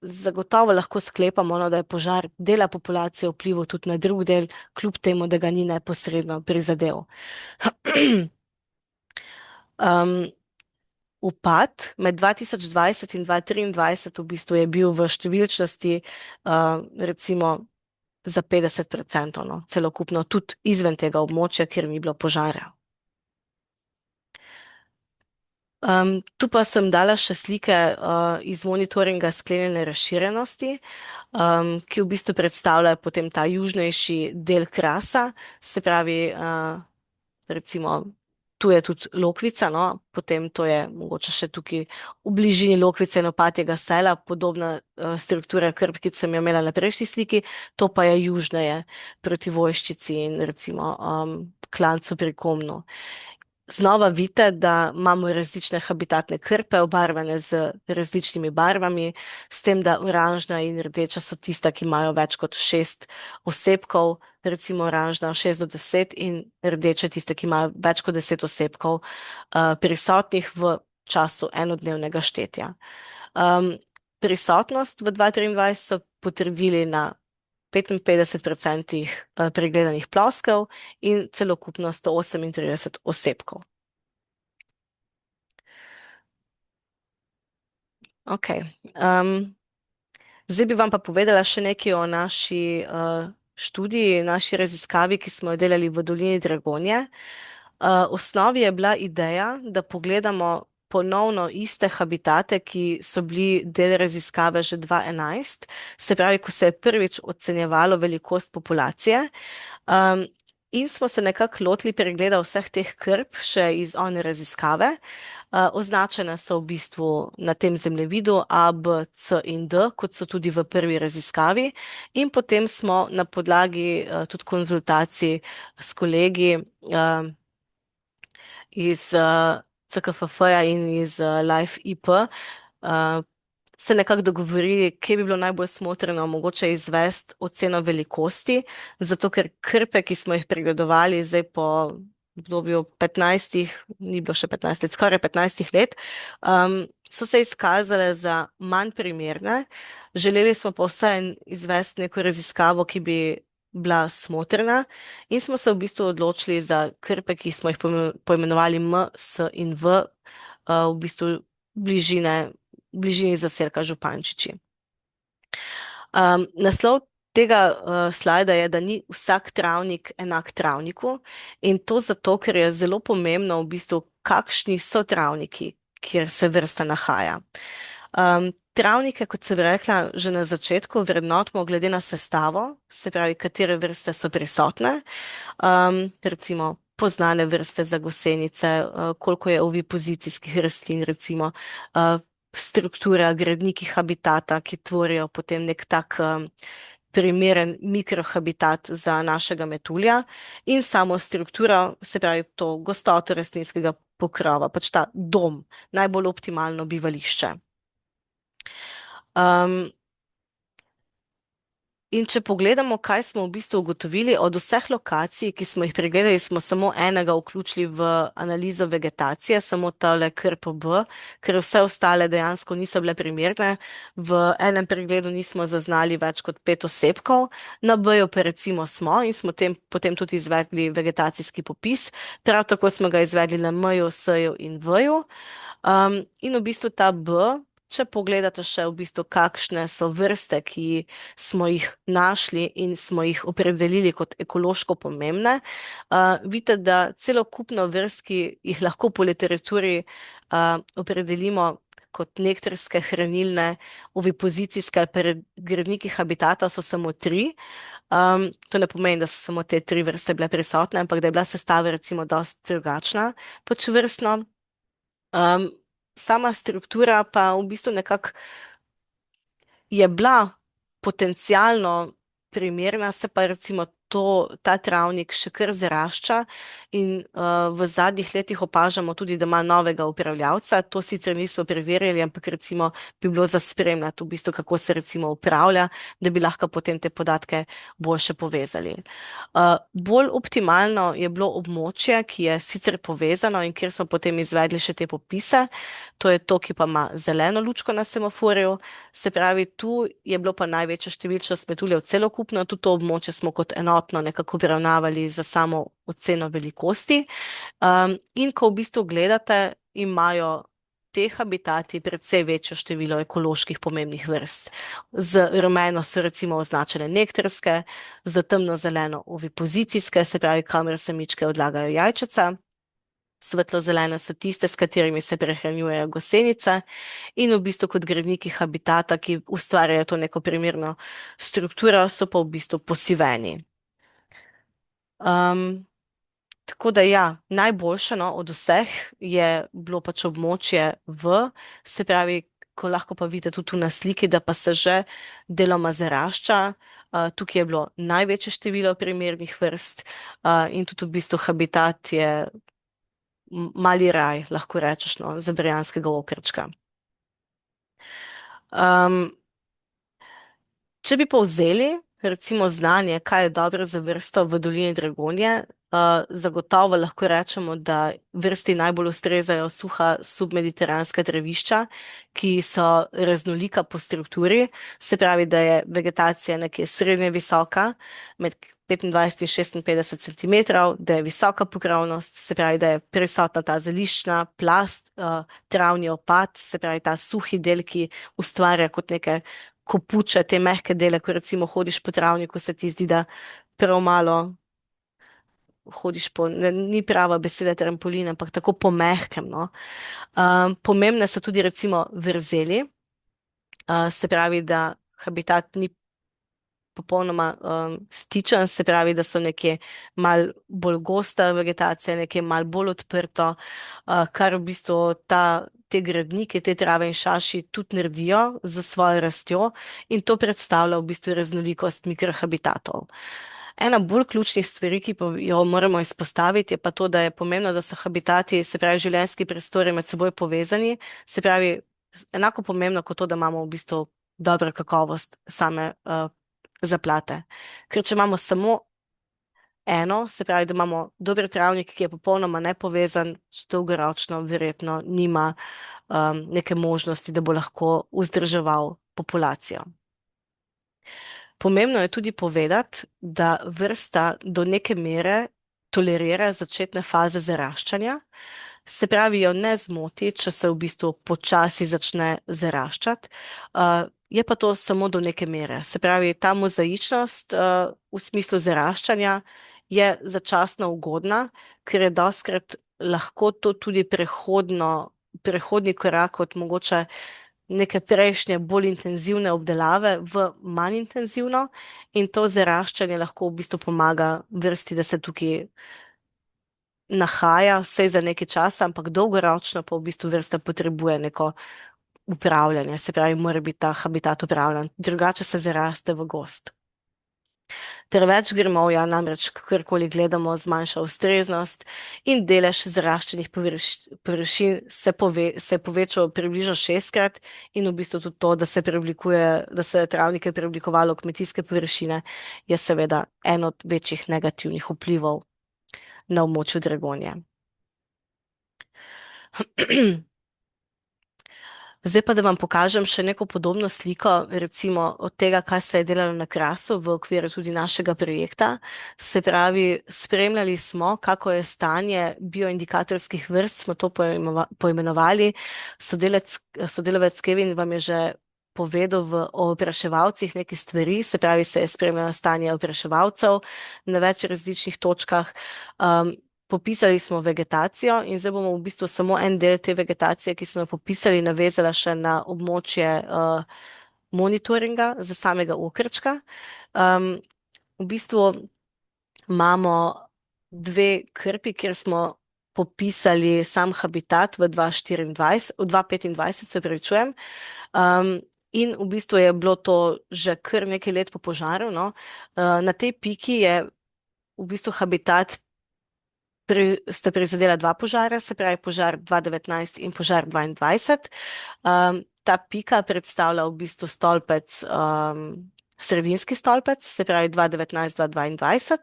Zagotovo lahko sklepamo, no, da je požar dela populacije vplival tudi na drug del, kljub temu, da ga ni neposredno prizadel. Upad med 2020 in 2023 v bistvu je bil v številčnosti recimo za 50%, no, celokupno, tudi izven tega območja, kjer ni bilo požara. Tu pa sem dala še slike iz monitoringa sklenjene razširjenosti, ki v bistvu predstavljajo potem ta južnejši del Krasa, se pravi recimo tu je tudi Lokvica, no, potem to je mogoče še tukaj v bližini Lokvice in Opatjega sela, podobna struktura krp, ki sem jo imela na prejšnji sliki, to pa je južneje proti Vojščici in recimo Klancu pri Komnu. Znova vidite, da imamo različne habitatne krpe, obarvane z različnimi barvami, s tem, da oranžna in rdeča so tista, ki imajo več kot 6 osebkov, recimo oranžna 6 do 10 in rdeče tiste, ki imajo več kot 10 osebkov prisotnih v času enodnevnega štetja. Prisotnost v 2023 so potrdili na 55% pregledanih ploskev in celokupno 138 osebkov. Ok. Zdaj bi vam pa povedala še nekaj o naši študiji, naši raziskavi, ki smo jo delali v Dolini Dragonje. V osnovi je bila ideja, da pogledamo ponovno iste habitate, ki so bili del raziskave že 2011, se pravi, ko se je prvič ocenjevalo velikost populacije. In smo se nekako lotili pregleda vseh teh krp še iz one raziskave. Označene so v bistvu na tem zemljevidu A, B, C in D, kot so tudi v prvi raziskavi. In potem smo na podlagi tudi konzultacij s kolegi iz CKFF-ja in iz Life IP se nekako dogovorili, kje bi bilo najbolj smotrno mogoče izvesti oceno velikosti, zato ker krpe, ki smo jih pregledovali zdaj po obdobju 15, ni bilo še 15 let, skoraj 15 let, so se izkazale za manj primerne. Želeli smo pa vsaj izvesti neko raziskavo, ki bi bila smotrna in smo se v bistvu odločili za krpe, ki smo jih poimenovali M, S in V, v bistvu v bližini zaselka Župančiči. Naslov tega slajda je, da ni vsak travnik enak travniku in to zato, ker je zelo pomembno v bistvu, kakšni so travniki, kjer se vrsta nahaja. Travnike, kot sem rekla že na začetku, vrednotimo glede na sestavo, se pravi, katere vrste so prisotne, recimo poznane vrste za gosenice, koliko je ovipozicijskih rastlin, recimo struktura, gradniki habitata, ki tvorijo potem nek tak primeren mikrohabitat za našega metulja in samo struktura, se pravi to gostoto rastlinskega pokrova, pač ta dom, najbolj optimalno bivališče. In če pogledamo, kaj smo v bistvu ugotovili, od vseh lokacij, ki smo jih pregledali, smo samo enega vključili v analizo vegetacije, samo tale KRPB, ker vse ostale dejansko niso bile primerne. V enem pregledu nismo zaznali več kot 5 osebkov, na B-ju pa recimo smo in smo potem tudi izvedli vegetacijski popis, prav tako smo ga izvedli na M-ju, S-ju in V-ju. In v bistvu ta B, če pogledate še v bistvu, kakšne so vrste, ki smo jih našli in smo jih opredelili kot ekološko pomembne, vidite, da celokupno vrst, ki jih lahko po literaturi opredelimo kot nektarske, hranilne, ovipozicijske ali gradniki habitata, so samo 3. To ne pomeni, da so samo te 3 vrste bile prisotne, ampak da je bila sestava recimo dosti drugačna počvrstno. Sama struktura pa v bistvu nekako je bila potencialno primerna, se pa recimo ta travnik še kar zarašča in v zadnjih letih opažamo tudi, da ima novega upravljavca. To sicer nismo preverili, ampak recimo bi bilo za spremljati v bistvu, kako se recimo upravlja, da bi lahko potem te podatke boljše povezali. Bolj optimalno je bilo območje, ki je sicer povezano in kjer smo potem izvedli še te popise. To je to, ki pa ima zeleno lučko na semaforju. Se pravi, tu je bilo pa največja številčnost metuljev celokupno, tudi to območje smo kot enotno nekako obravnavali za samo oceno velikosti. In ko v bistvu gledate, imajo te habitati precej večjo število ekoloških pomembnih vrst. Z rumeno so recimo označene nektarske, z temno-zeleno ovipozicijske, se pravi, kamor samičke odlagajo jajčeca. Svetlo-zelene so tiste, s katerimi se prehranjujejo gosenice in v bistvu kot gradniki habitata, ki ustvarjajo to neko primerno strukturo, so pa v bistvu posiveni. Tako da ja, najboljše od vseh je bilo pač območje V, se pravi, ko lahko pa vidite tudi na sliki, da pa se že deloma zarašča. Tukaj je bilo največje število primernih vrst in tudi v bistvu habitat je mali raj, lahko rečeš, za barjanskega okrčka. Če bi povzeli recimo znanje, kaj je dobro za vrsto v Dolini Dragonje, Zagotovo lahko rečemo, da vrsti najbolj ustrezajo suha submediteranska drevišča, ki so raznolika po strukturi, se pravi, da je vegetacija nekje srednje visoka, med 25 in 56 centimetrov, da je visoka pokrovnost, se pravi, da je prisotna ta zeliščna plast, travni opad, se pravi, ta suhi del, ki ustvarja kot neke kopuče, te mehke dele, ko recimo hodiš po travniku, se ti zdi, da prav malo hodiš po, ni prava beseda trampolin, ampak tako po mehkem, no. Pomembne so tudi recimo vrzeli, se pravi, da habitat ni popolnoma stičen, se pravi, da so nekje mal bolj gosta vegetacija, nekje mal bolj odprto, kar v bistvu te gradnike, te trave in šaši tudi naredijo za svojo rastjo in to predstavlja v bistvu raznolikost mikrohabitatov. Ena bolj ključnih stvari, ki pa jo moramo izpostaviti, je pa to, da je pomembno, da so habitati, se pravi življenjski prostori med seboj povezani, se pravi enako pomembno kot to, da imamo v bistvu dobro kakovost same zaplate. Ker če imamo samo eno, se pravi, da imamo dober travnik, ki je popolnoma nepovezan, dolgoročno verjetno nima neke možnosti, da bo lahko vzdrževal populacijo. Pomembno je tudi povedati, da vrsta do neke mere tolerira začetne faze zaraščanja, se pravi, jo ne zmoti, če se v bistvu počasi začne zaraščati, je pa to samo do neke mere. Se pravi, ta mozaičnost v smislu zaraščanja je začasno ugodna, ker je dostikrat lahko to tudi prehodni korak od mogoče neke prejšnje bolj intenzivne obdelave v manj intenzivno in to zaraščanje lahko v bistvu pomaga vrsti, da se tukaj nahaja vsej za nekaj časa, ampak dolgoročno pa v bistvu vrsta potrebuje neko upravljanje, se pravi, mora biti ta habitat upravljan, drugače se zaraste v gozd. Preveč grmovja namreč, kakorkoli gledamo, zmanjša ustreznost in delež zaraščenih površin se je povečal približno 6-krat in v bistvu tudi to, da se travnike preoblikovalo v kmetijske površine, je seveda en od večjih negativnih vplivov na območju Dragonje. Zdaj pa, da vam pokažem še neko podobno sliko, recimo od tega, kaj se je delalo na Krasu v okviru tudi našega projekta. Se pravi, spremljali smo, kako je stanje bioindikatorskih vrst, smo to poimenovali. Sodelavec Kevin vam je že povedal o opraševalcih nekaj stvari, se pravi, se je spremljalo stanje opraševalcev na več različnih točkah. Popisali smo vegetacijo in zdaj bomo v bistvu samo en del te vegetacije, ki smo jo popisali, navezala še na območje monitoringa za samega okrčka. V bistvu imamo dve krpi, kjer smo popisali sam habitat v 2025, se pravičujem. In v bistvu je bilo to že kar nekaj let po požaru, no. Na tej piki je v bistvu habitat sta prizadela dva požara, se pravi požar 2019 in požar 2022. Ta pika predstavlja v bistvu stolpec, sredinski stolpec, se pravi 2019-2022,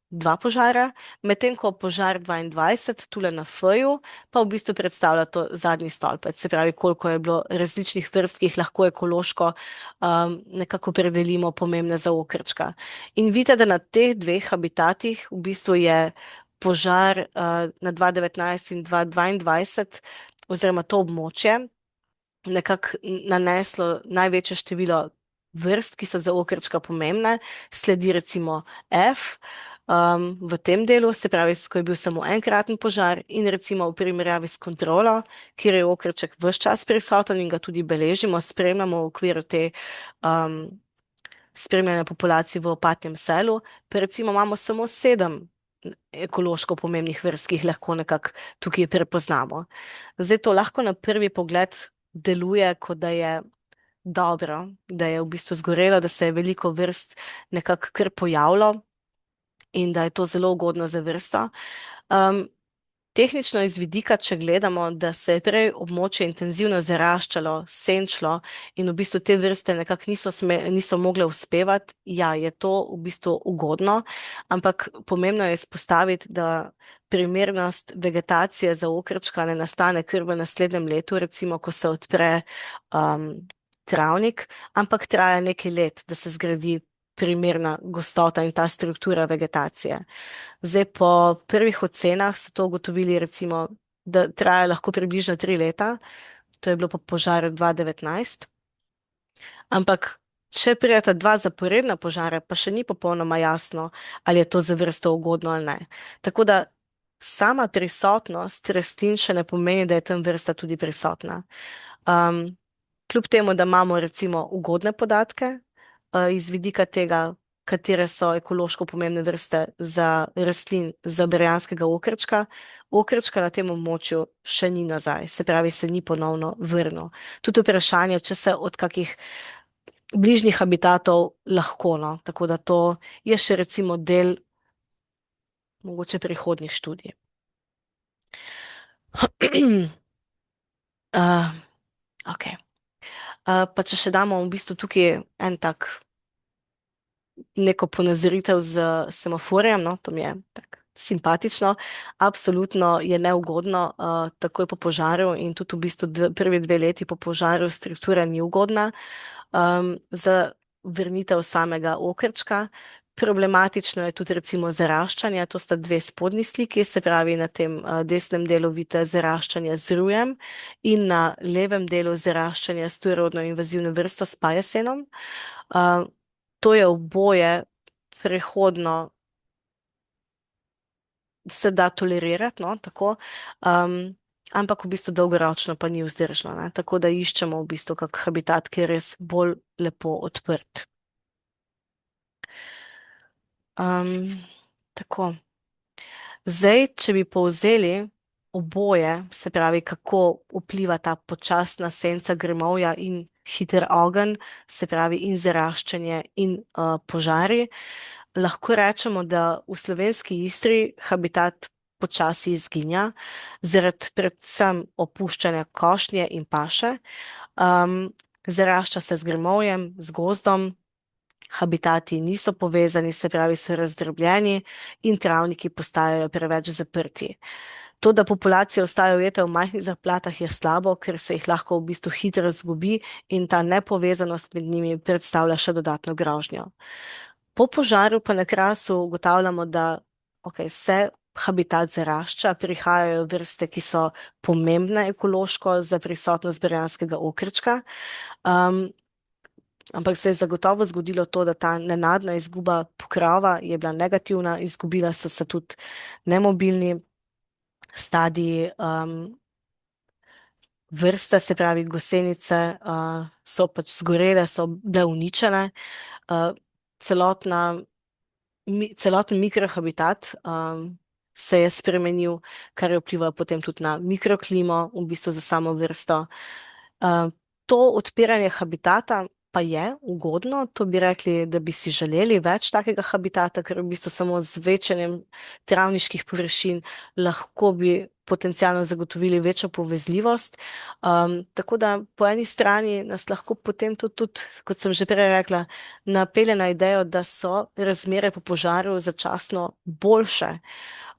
dva požara, medtem ko požar 2022 tule na F-ju pa v bistvu predstavlja to zadnji stolpec, se pravi koliko je bilo različnih vrst, ki jih lahko ekološko nekako predelimo pomembne za okrčka. In vidite, da na teh dveh habitatih v bistvu je požar na 2019 in 2022 oziroma to območje nekako naneslo največje število vrst, ki so za okrčka pomembne, sledi recimo F v tem delu, se pravi, ko je bil samo enkraten požar in recimo v primerjavi s kontrolo, kjer je okrček ves čas prisoten in ga tudi beležimo, spremljamo v okviru te spremljanja populacij v Opatnem selu, pa recimo imamo samo 7 ekološko pomembnih vrst, ki jih lahko nekako tukaj prepoznamo. Zdaj to lahko na prvi pogled deluje, kot da je dobro, da je v bistvu zgorelo, da se je veliko vrst nekako kar pojavilo in da je to zelo ugodno za vrsto. Tehnično iz vidika, če gledamo, da se je prej območje intenzivno zaraščalo, senčilo in v bistvu te vrste nekako niso mogle uspevati, ja, je to v bistvu ugodno, ampak pomembno je izpostaviti, da primernost vegetacije za okrčka ne nastane kar v naslednjem letu, recimo, ko se odpre travnik, ampak traja nekaj let, da se zgradi primerna gostota in ta struktura vegetacije. Zdaj, po prvih ocenah so to ugotovili, recimo, da traja lahko približno 3 leta, to je bilo po požaru 2019, ampak če prijeta dva zaporedna požara, pa še ni popolnoma jasno, ali je to za vrsto ugodno ali ne. Tako da sama prisotnost rastlin še ne pomeni, da je tam vrsta tudi prisotna. Um, Kljub temu, da imamo recimo ugodne podatke, iz vidika tega, katere so ekološko pomembne vrste za rastlin, za barjanskega okrčka, okrčka na tem območju še ni nazaj, se pravi, se ni ponovno vrnil. Tudi vprašanje, če se od kakih bližnjih habitatov lahko, no, tako da to je še recimo del mogoče prihodnjih študij. Ok. Pa če še damo v bistvu tukaj en tak neko ponazoritev z semaforjem, no, to mi je tako simpatično. Absolutno je neugodno takoj po požaru in tudi v bistvu prvi 2 leti po požaru struktura ni ugodna za vrnitev samega okrčka. Problematično je tudi recimo zaraščanje, to sta dve spodnji sliki, se pravi na tem desnem delu vidite zaraščanje z rujem in na levem delu zaraščanje s tujerodno invazivno vrsto s pajasenom. To je oboje prehodno, se da tolerirati, no, tako, ampak v bistvu dolgoročno pa ni vzdržno, ne, tako da iščemo v bistvu kak habitat, ki je res bolj lepo odprt. Tako. Zdaj, če bi povzeli oboje, se pravi, kako vpliva ta počasna senca grmovja in hiter ogenj, se pravi in zaraščanje in požari, lahko rečemo, da v slovenski Istri habitat počasi izginja, zaradi predvsem opuščanja košnje in paše. Zarašča se z grmovjem, z gozdom, habitati niso povezani, se pravi, so razdrobljeni in travniki postajajo preveč zaprti. To, da populacije ostajajo ujete v majhnih zaplatah, je slabo, ker se jih lahko v bistvu hitro izgubi in ta nepovezanost med njimi predstavlja še dodatno grožnjo. Po požaru pa na Krasu ugotavljamo, da se habitat zarašča, prihajajo vrste, ki so pomembne ekološko za prisotnost barjanskega okrčka, ampak se je zagotovo zgodilo to, da ta nenadna izguba pokrova je bila negativna, izgubila so se tudi nemobilni stadiji vrste, se pravi gosenice, so pač zgorele, so bile uničene, celoten mikrohabitat se je spremenil, kar je vplivalo potem tudi na mikroklimo, v bistvu za samo vrsto. To odpiranje habitata pa je ugodno, to bi rekli, da bi si želeli več takega habitata, ker v bistvu samo z večanjem travniških površin lahko bi potencialno zagotovili večjo povezljivost. Tako da po eni strani nas lahko potem tudi, kot sem že prej rekla, napelje na idejo, da so razmere po požaru začasno boljše.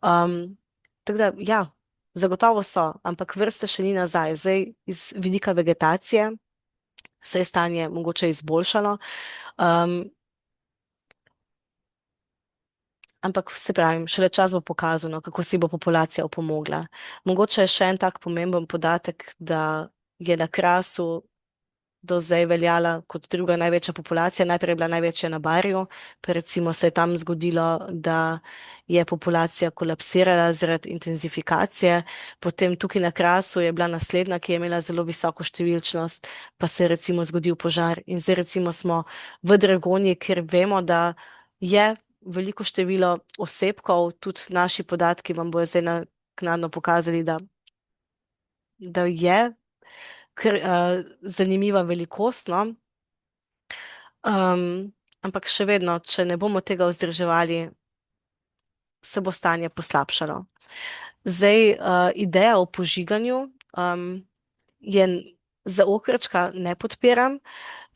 Tako da, ja, zagotovo so, ampak vrste še ni nazaj. Zdaj, iz vidika vegetacije se je stanje mogoče izboljšalo, ampak se pravim, šele čas bo pokazal, no, kako si bo populacija opomogla. Mogoče je še en tak pomemben podatek, da je na Krasu do zdaj veljala kot druga največja populacija, najprej je bila največja na Barju, pa recimo se je tam zgodilo, da je populacija kolapsirala zaradi intenzifikacije, potem tukaj na Krasu je bila naslednja, ki je imela zelo visoko številčnost, pa se je recimo zgodil požar in zdaj recimo smo v Dragonji, kjer vemo, da je veliko število osebkov, tudi naši podatki vam bojo zdaj naknadno pokazali, da je zanimiva velikost, no. Ampak še vedno, če ne bomo tega vzdrževali, se bo stanje poslabšalo. Zdaj, ideja o požiganju je za okrčka ne podpiram.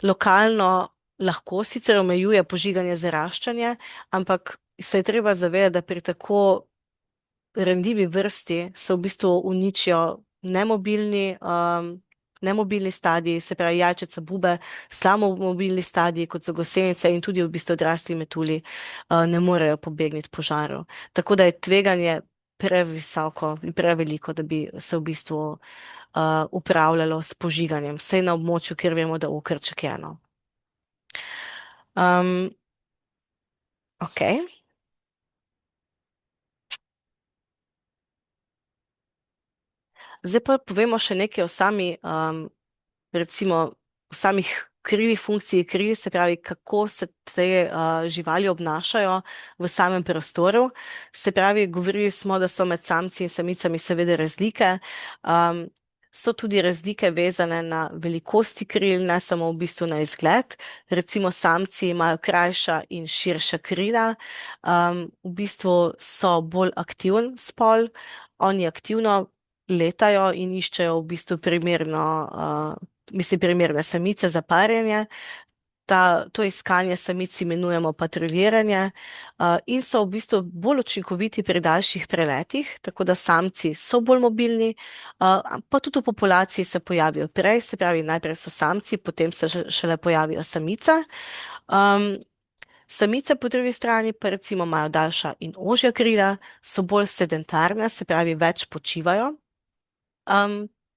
Lokalno lahko sicer omejuje požiganje zaraščanja, ampak se je treba zavedati, da pri tako ranljivi vrsti se v bistvu uničijo nemobilni stadiji, se pravi jajčeca bube, slabomobilni stadiji, kot so gosenice in tudi v bistvu odrasli metulji, ne morejo pobegniti požaru. Tako da je tveganje previsoko in preveliko, da bi se v bistvu upravljalo s požiganjem, vsaj na območju, kjer vemo, da okrček je eno. Ok. Zdaj pa povemo še nekaj o recimo, o samih krilih, funkciji kril, se pravi, kako se te živali obnašajo v samem prostoru. Se pravi, govorili smo, da so med samci in samicami seveda razlike. So tudi razlike vezane na velikosti kril, ne samo v bistvu na izgled. Recimo samci imajo krajša in širša krila. V bistvu so bolj aktiven spol. Oni aktivno letajo in iščejo v bistvu primerne samice za parjenje. To iskanje samic imenujemo patruljiranje, in so v bistvu bolj učinkoviti pri daljših preletih, tako da samci so bolj mobilni, pa tudi v populaciji se pojavijo prej, se pravi najprej so samci, potem se šele pojavijo samice. Samice po drugi strani pa recimo imajo daljša in ožja krila, so bolj sedentarne, se pravi več počivajo.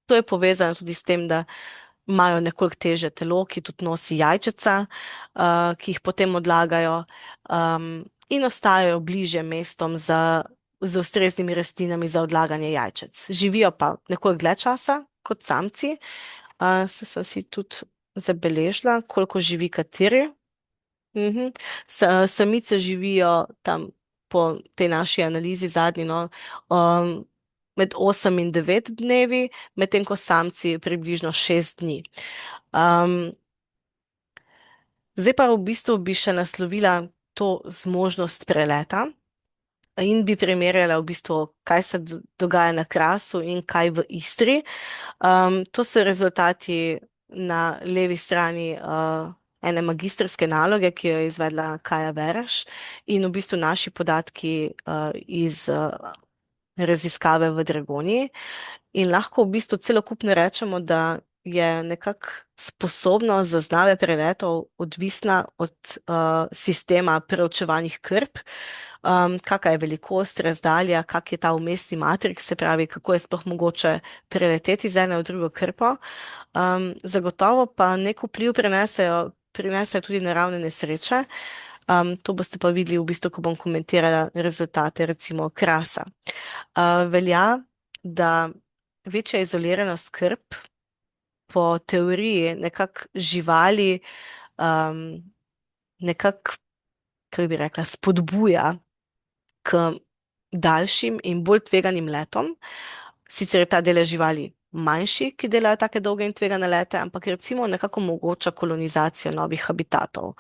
To je povezano tudi s tem, da imajo nekoliko težje telo, ki tudi nosi jajčeca, ki jih potem odlagajo, in ostajajo bližje mestom z ustreznimi rastlinami za odlaganje jajčec. Živijo pa nekoliko dlje časa kot samci. Sem si tudi zabeležila, koliko živi kateri. Samice živijo tam po tej naši analizi zadnji, no, med 8 in 9 dnevi, medtem ko samci približno 6 dni. Zdaj pa v bistvu bi še naslovila to zmožnost preleta in bi primerjala v bistvu, kaj se dogaja na Krasu in kaj v Istri. To so rezultati na levi strani ene magistrske naloge, ki jo je izvedla Kaja Vereš, in v bistvu naši podatki iz raziskave v Dragonji. In lahko v bistvu celokupno rečemo, da je nekako sposobnost zaznave preletov odvisna od sistema preučevanih krp, kakšna je velikost, razdalja, kak je ta vmesni matrix, se pravi, kako je sploh mogoče preleteti z ene v drugo krpo. Zagotovo pa nek vpliv prinesejo tudi naravne nesreče. To boste pa videli v bistvu, ko bom komentirala rezultate recimo Krasa. Velja, da večja izoliranost krp po teoriji nekako živali nekako, kako bi rekla, spodbuja k daljšim in bolj tveganim letom. Sicer je ta delež živali manjši, ki delajo take dolge in tvegane lete, ampak recimo nekako omogoča kolonizacijo novih habitatov.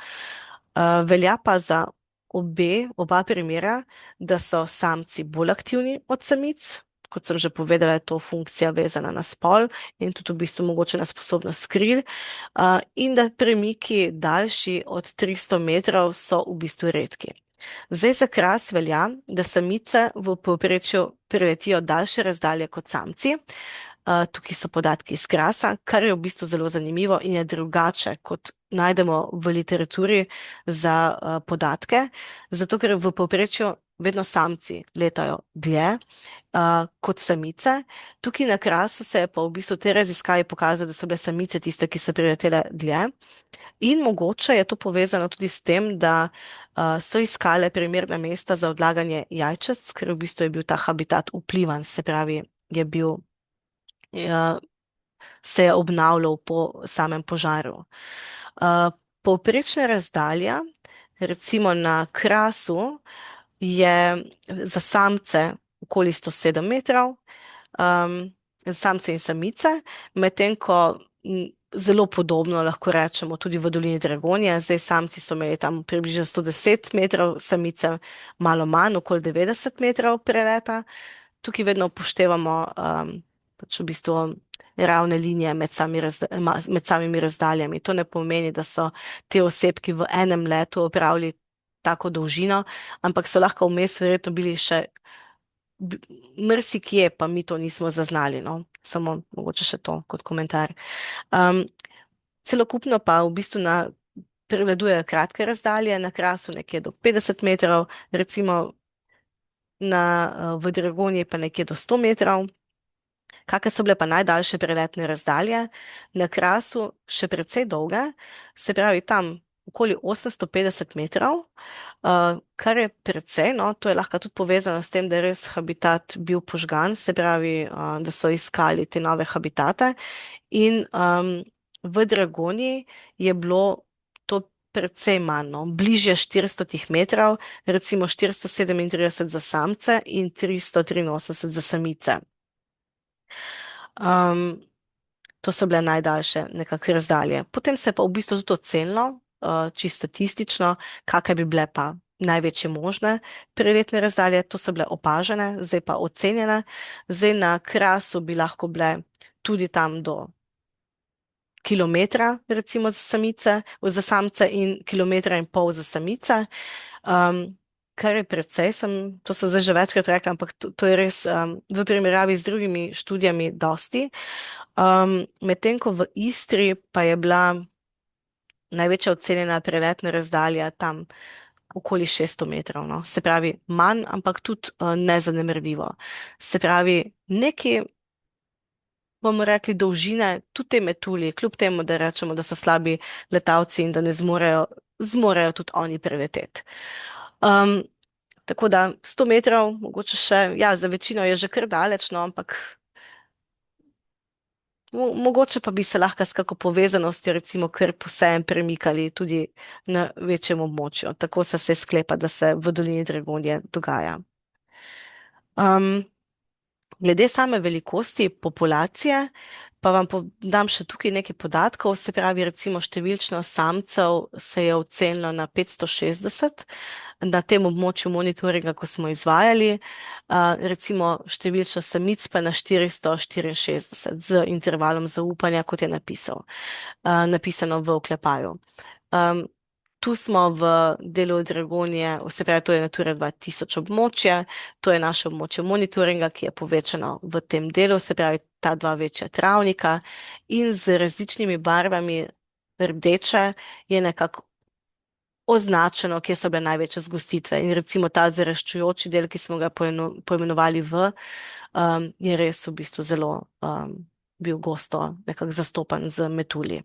Velja pa za oba primera, da so samci bolj aktivni od samic. Kot sem že povedala, je to funkcija vezana na spol in tudi v bistvu mogoče na sposobnost kril, in da premiki daljši od 300 metrov so v bistvu redki. Zdaj za Kras velja, da samice v povprečju preletijo daljše razdalje kot samci. Tukaj so podatki iz Krasa, kar je v bistvu zelo zanimivo in je drugače, kot najdemo v literaturi za podatke, zato ker v povprečju vedno samci letajo dlje kot samice. Tukaj na Krasu se je pa v bistvu te raziskave pokazalo, da so bile samice tiste, ki so priletele dlje. In mogoče je to povezano tudi s tem, da so iskale primerna mesta za odlaganje jajčec, ker v bistvu je bil ta habitat vplivan, se pravi, se je obnavljal po samem požaru. Povprečna razdalja, recimo na Krasu, je za samce okoli 107 metrov, za samce in samice, medtem ko zelo podobno lahko rečemo tudi v dolini Dragonje. Zdaj samci so imeli tam približno 110 metrov, samice malo manj, okoli 90 metrov preleta. tukaj vedno upoštevamo pač v bistvu ravne linije med samimi razdaljami. To ne pomeni, da so te osebki v enem letu opravili tako dolžino, ampak so lahko vmes verjetno bili še b- mrsikje, pa mi to nismo zaznali, no. Samo mogoče še to kot komentar. Um, Celokupno pa v bistvu prevladujejo kratke razdalje, na Krasu nekje do 50 metrov, recimo v Dragonji pa nekje do 100 metrov. Kakšne so bile pa najdaljše preletne razdalje? Na Krasu še precej dolge, se pravi tam okoli 850 metrov, kar je precej, no, to je lahko tudi povezano s tem, da je res habitat bil požgan, se pravi, da so iskali te nove habitate. In v Dragonji je bilo to precej manj, no, bližje 400 metrov, recimo 437 za samce in 383 za samice. Um, To so bile najdaljše nekakšne razdalje. Potem se je pa v bistvu tudi ocenilo, čisto statistično, kakšne bi bile pa največje možne preletne razdalje. To so bile opažene, zdaj pa ocenjene. Zdaj na Krasu bi lahko bile tudi tam do kilometra, recimo za samice, za samce in kilometra in pol za samice. Kar je precej, to sem zdaj že večkrat rekla, ampak to je res v primerjavi z drugimi študijami dosti. Medtem ko v Istri pa je bila največja ocenjena preletna razdalja tam okoli 600 metrov, no. Se pravi manj, ampak tudi nezanemrljivo. Se pravi neki, bomo rekli, dolžine, tudi te metulji, kljub temu, da rečemo, da so slabi letalci in da ne zmorejo tudi oni preleteti. Tako da 100 metrov, mogoče še, ja, za večino je že kar daleč, no, ampak mogoče pa bi se lahko s kako povezanostjo recimo kar vseeno premikali tudi na večjem območju. Tako se sklepa, da se v dolini Dragonje dogaja. Glede same velikosti populacije, pa vam dam še tukaj nekaj podatkov, se pravi recimo številčno samcev se je ocenilo na 560 na tem območju monitoringa, ko smo izvajali, recimo številčno samic pa na 464 z intervalom zaupanja, kot je napisano v oklepaju. Tu smo v delu Dragonje, se pravi, to je Natura 2000 območje, to je naše območje monitoringa, ki je povečano v tem delu, se pravi, ta dva večja travnika in z različnimi barvami rdeče je nekako označeno, kje so bile največje zgostitve. In recimo ta zaraščujoči del, ki smo ga poimenovali je res v bistvu zelo bil gosto nekako zastopan z metulji.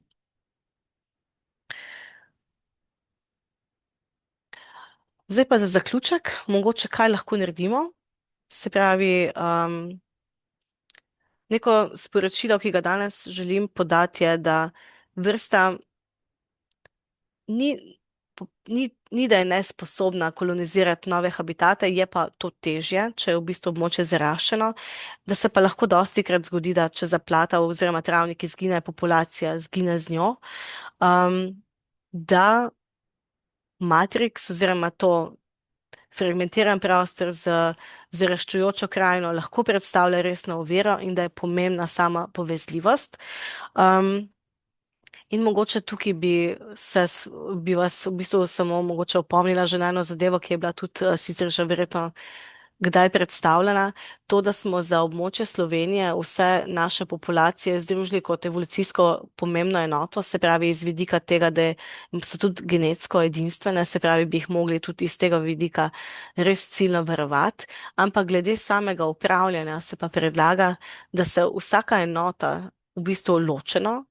Zdaj pa za zaključek, mogoče kaj lahko naredimo. Se pravi, neko sporočilo, ki ga danes želim podati, je, da vrsta ni, da je nesposobna kolonizirati nove habitate, je pa to težje, če je v bistvu območje zaraščeno, da se pa lahko dostikrat zgodi, da če zaplata oziroma travnik izgine, populacija izgine z njo, da matrix oziroma to fragmentiran prostor z zaraščujočo krajino lahko predstavlja resno oviro in da je pomembna sama povezljivost. In mogoče tukaj bi vas v bistvu samo mogoče opomnila že na eno zadevo, ki je bila tudi sicer že verjetno kdaj predstavljena, to, da smo za območje Slovenije vse naše populacije združili kot evolucijsko pomembno enoto, se pravi iz vidika tega, da so tudi genetsko edinstvene, se pravi bi jih mogli tudi iz tega vidika res ciljno varovati, ampak glede samega upravljanja se pa predlaga, da se vsaka enota v bistvu ločeno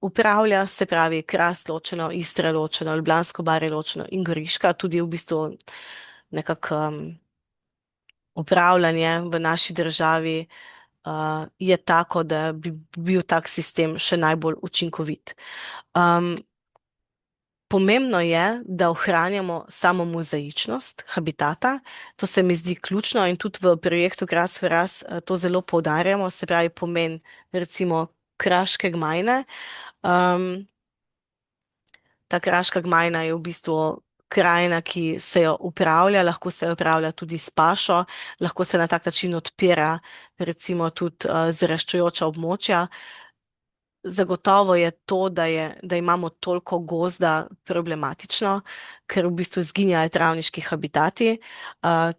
upravlja, se pravi Kras ločeno, Istra ločeno, Ljubljansko barje ločeno in Goriška, tudi v bistvu nekako upravljanje v naši državi je tako, da bi bil tak sistem še najbolj učinkovit. Pomembno je, da ohranjamo samo mozaičnost habitata, to se mi zdi ključno in tudi v projektu Gras for Ras to zelo poudarjamo, se pravi pomen recimo kraške gmajne. Ta kraška gmajna je v bistvu krajina, ki se jo upravlja, lahko se jo upravlja tudi s pašo, lahko se na tak način odpira recimo tudi zaraščujoča območja. Zagotovo je to, da imamo toliko gozda problematično, ker v bistvu izginjajo travniški habitati.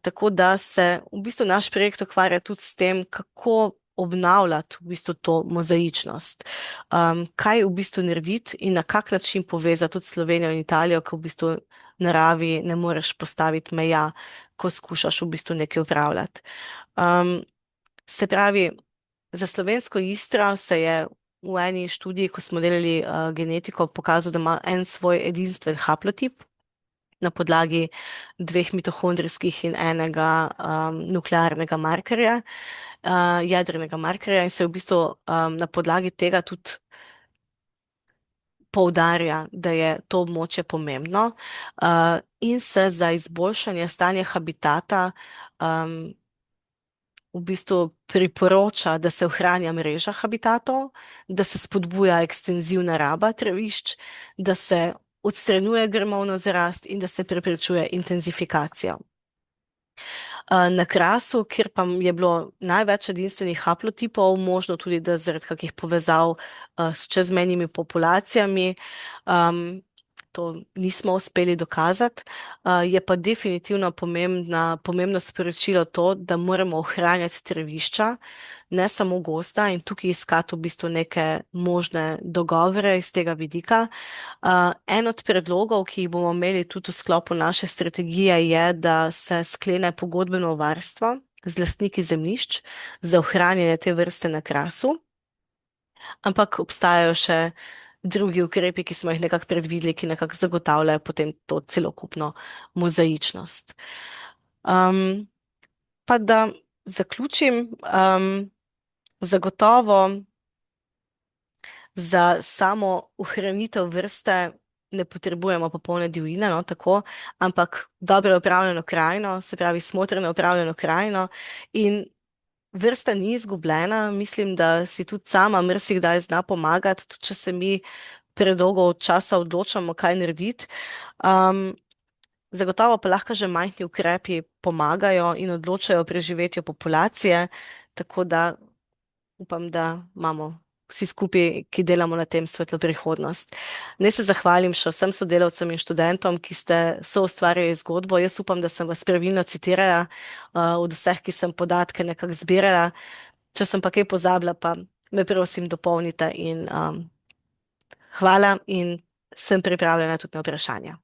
Tako da se v bistvu naš projekt ukvarja tudi s tem, kako obnavljati v bistvu to mozaičnost. Kaj v bistvu narediti in na kak način povezati tudi Slovenijo in Italijo, ko v bistvu naravi ne moreš postaviti meja, ko skušaš v bistvu nekaj upravljati. Se pravi, za slovensko Istro se je v eni študiji, ko smo delali genetiko, pokazal, da ima en svoj edinstven haplotip na podlagi dveh mitohondrijskih in enega nuklearnega markerja, jedrnega markerja in se v bistvu na podlagi tega tudi poudarja, da je to območje pomembno in se za izboljšanje stanja habitata v bistvu priporoča, da se ohranja mreža habitatov, da se spodbuja ekstenzivna raba travišč, da se odstranjuje grmovno zarast in da se preprečuje intenzifikacijo. Na Krasu, kjer pa je bilo največ edinstvenih haplotipov, možno tudi, da zaradi kakih povezav s čezmejnimi populacijami, to nismo uspeli dokazati, je pa definitivno pomembno sporočilo to, da moramo ohranjati travišča, ne samo gozda in tukaj iskati v bistvu neke možne dogovore iz tega vidika. En od predlogov, ki jih bomo imeli tudi v sklopu naše strategije, je, da se sklene pogodbeno varstvo z lastniki zemljišč za ohranjanje te vrste na Krasu, ampak obstajajo še drugi ukrepi, ki smo jih nekako predvideli, ki nekako zagotavljajo potem to celokupno mozaičnost. Pa da zaključim, zagotovo za samo ohranitev vrste ne potrebujemo popolne divjine, no, tako, ampak dobro upravljeno krajino, se pravi smotrno upravljeno krajino in vrsta ni izgubljena, mislim, da si tudi sama marsikdaj zna pomagati, tudi če se mi predolgo od časa odločamo, kaj narediti. Zagotovo pa lahko že majhni ukrepi pomagajo in odločajo o preživetju populacije, tako da upam, da imamo vsi skupaj, ki delamo na tem, svetlo prihodnost. Naj se zahvalim še vsem sodelavcem in študentom, ki ste soustvarjali zgodbo. Jaz upam, da sem vas pravilno citirala, od vseh, ki sem podatke nekako zbirala. Če sem pa kaj pozabila, pa me prosim dopolnite in hvala in sem pripravljena tudi na vprašanja.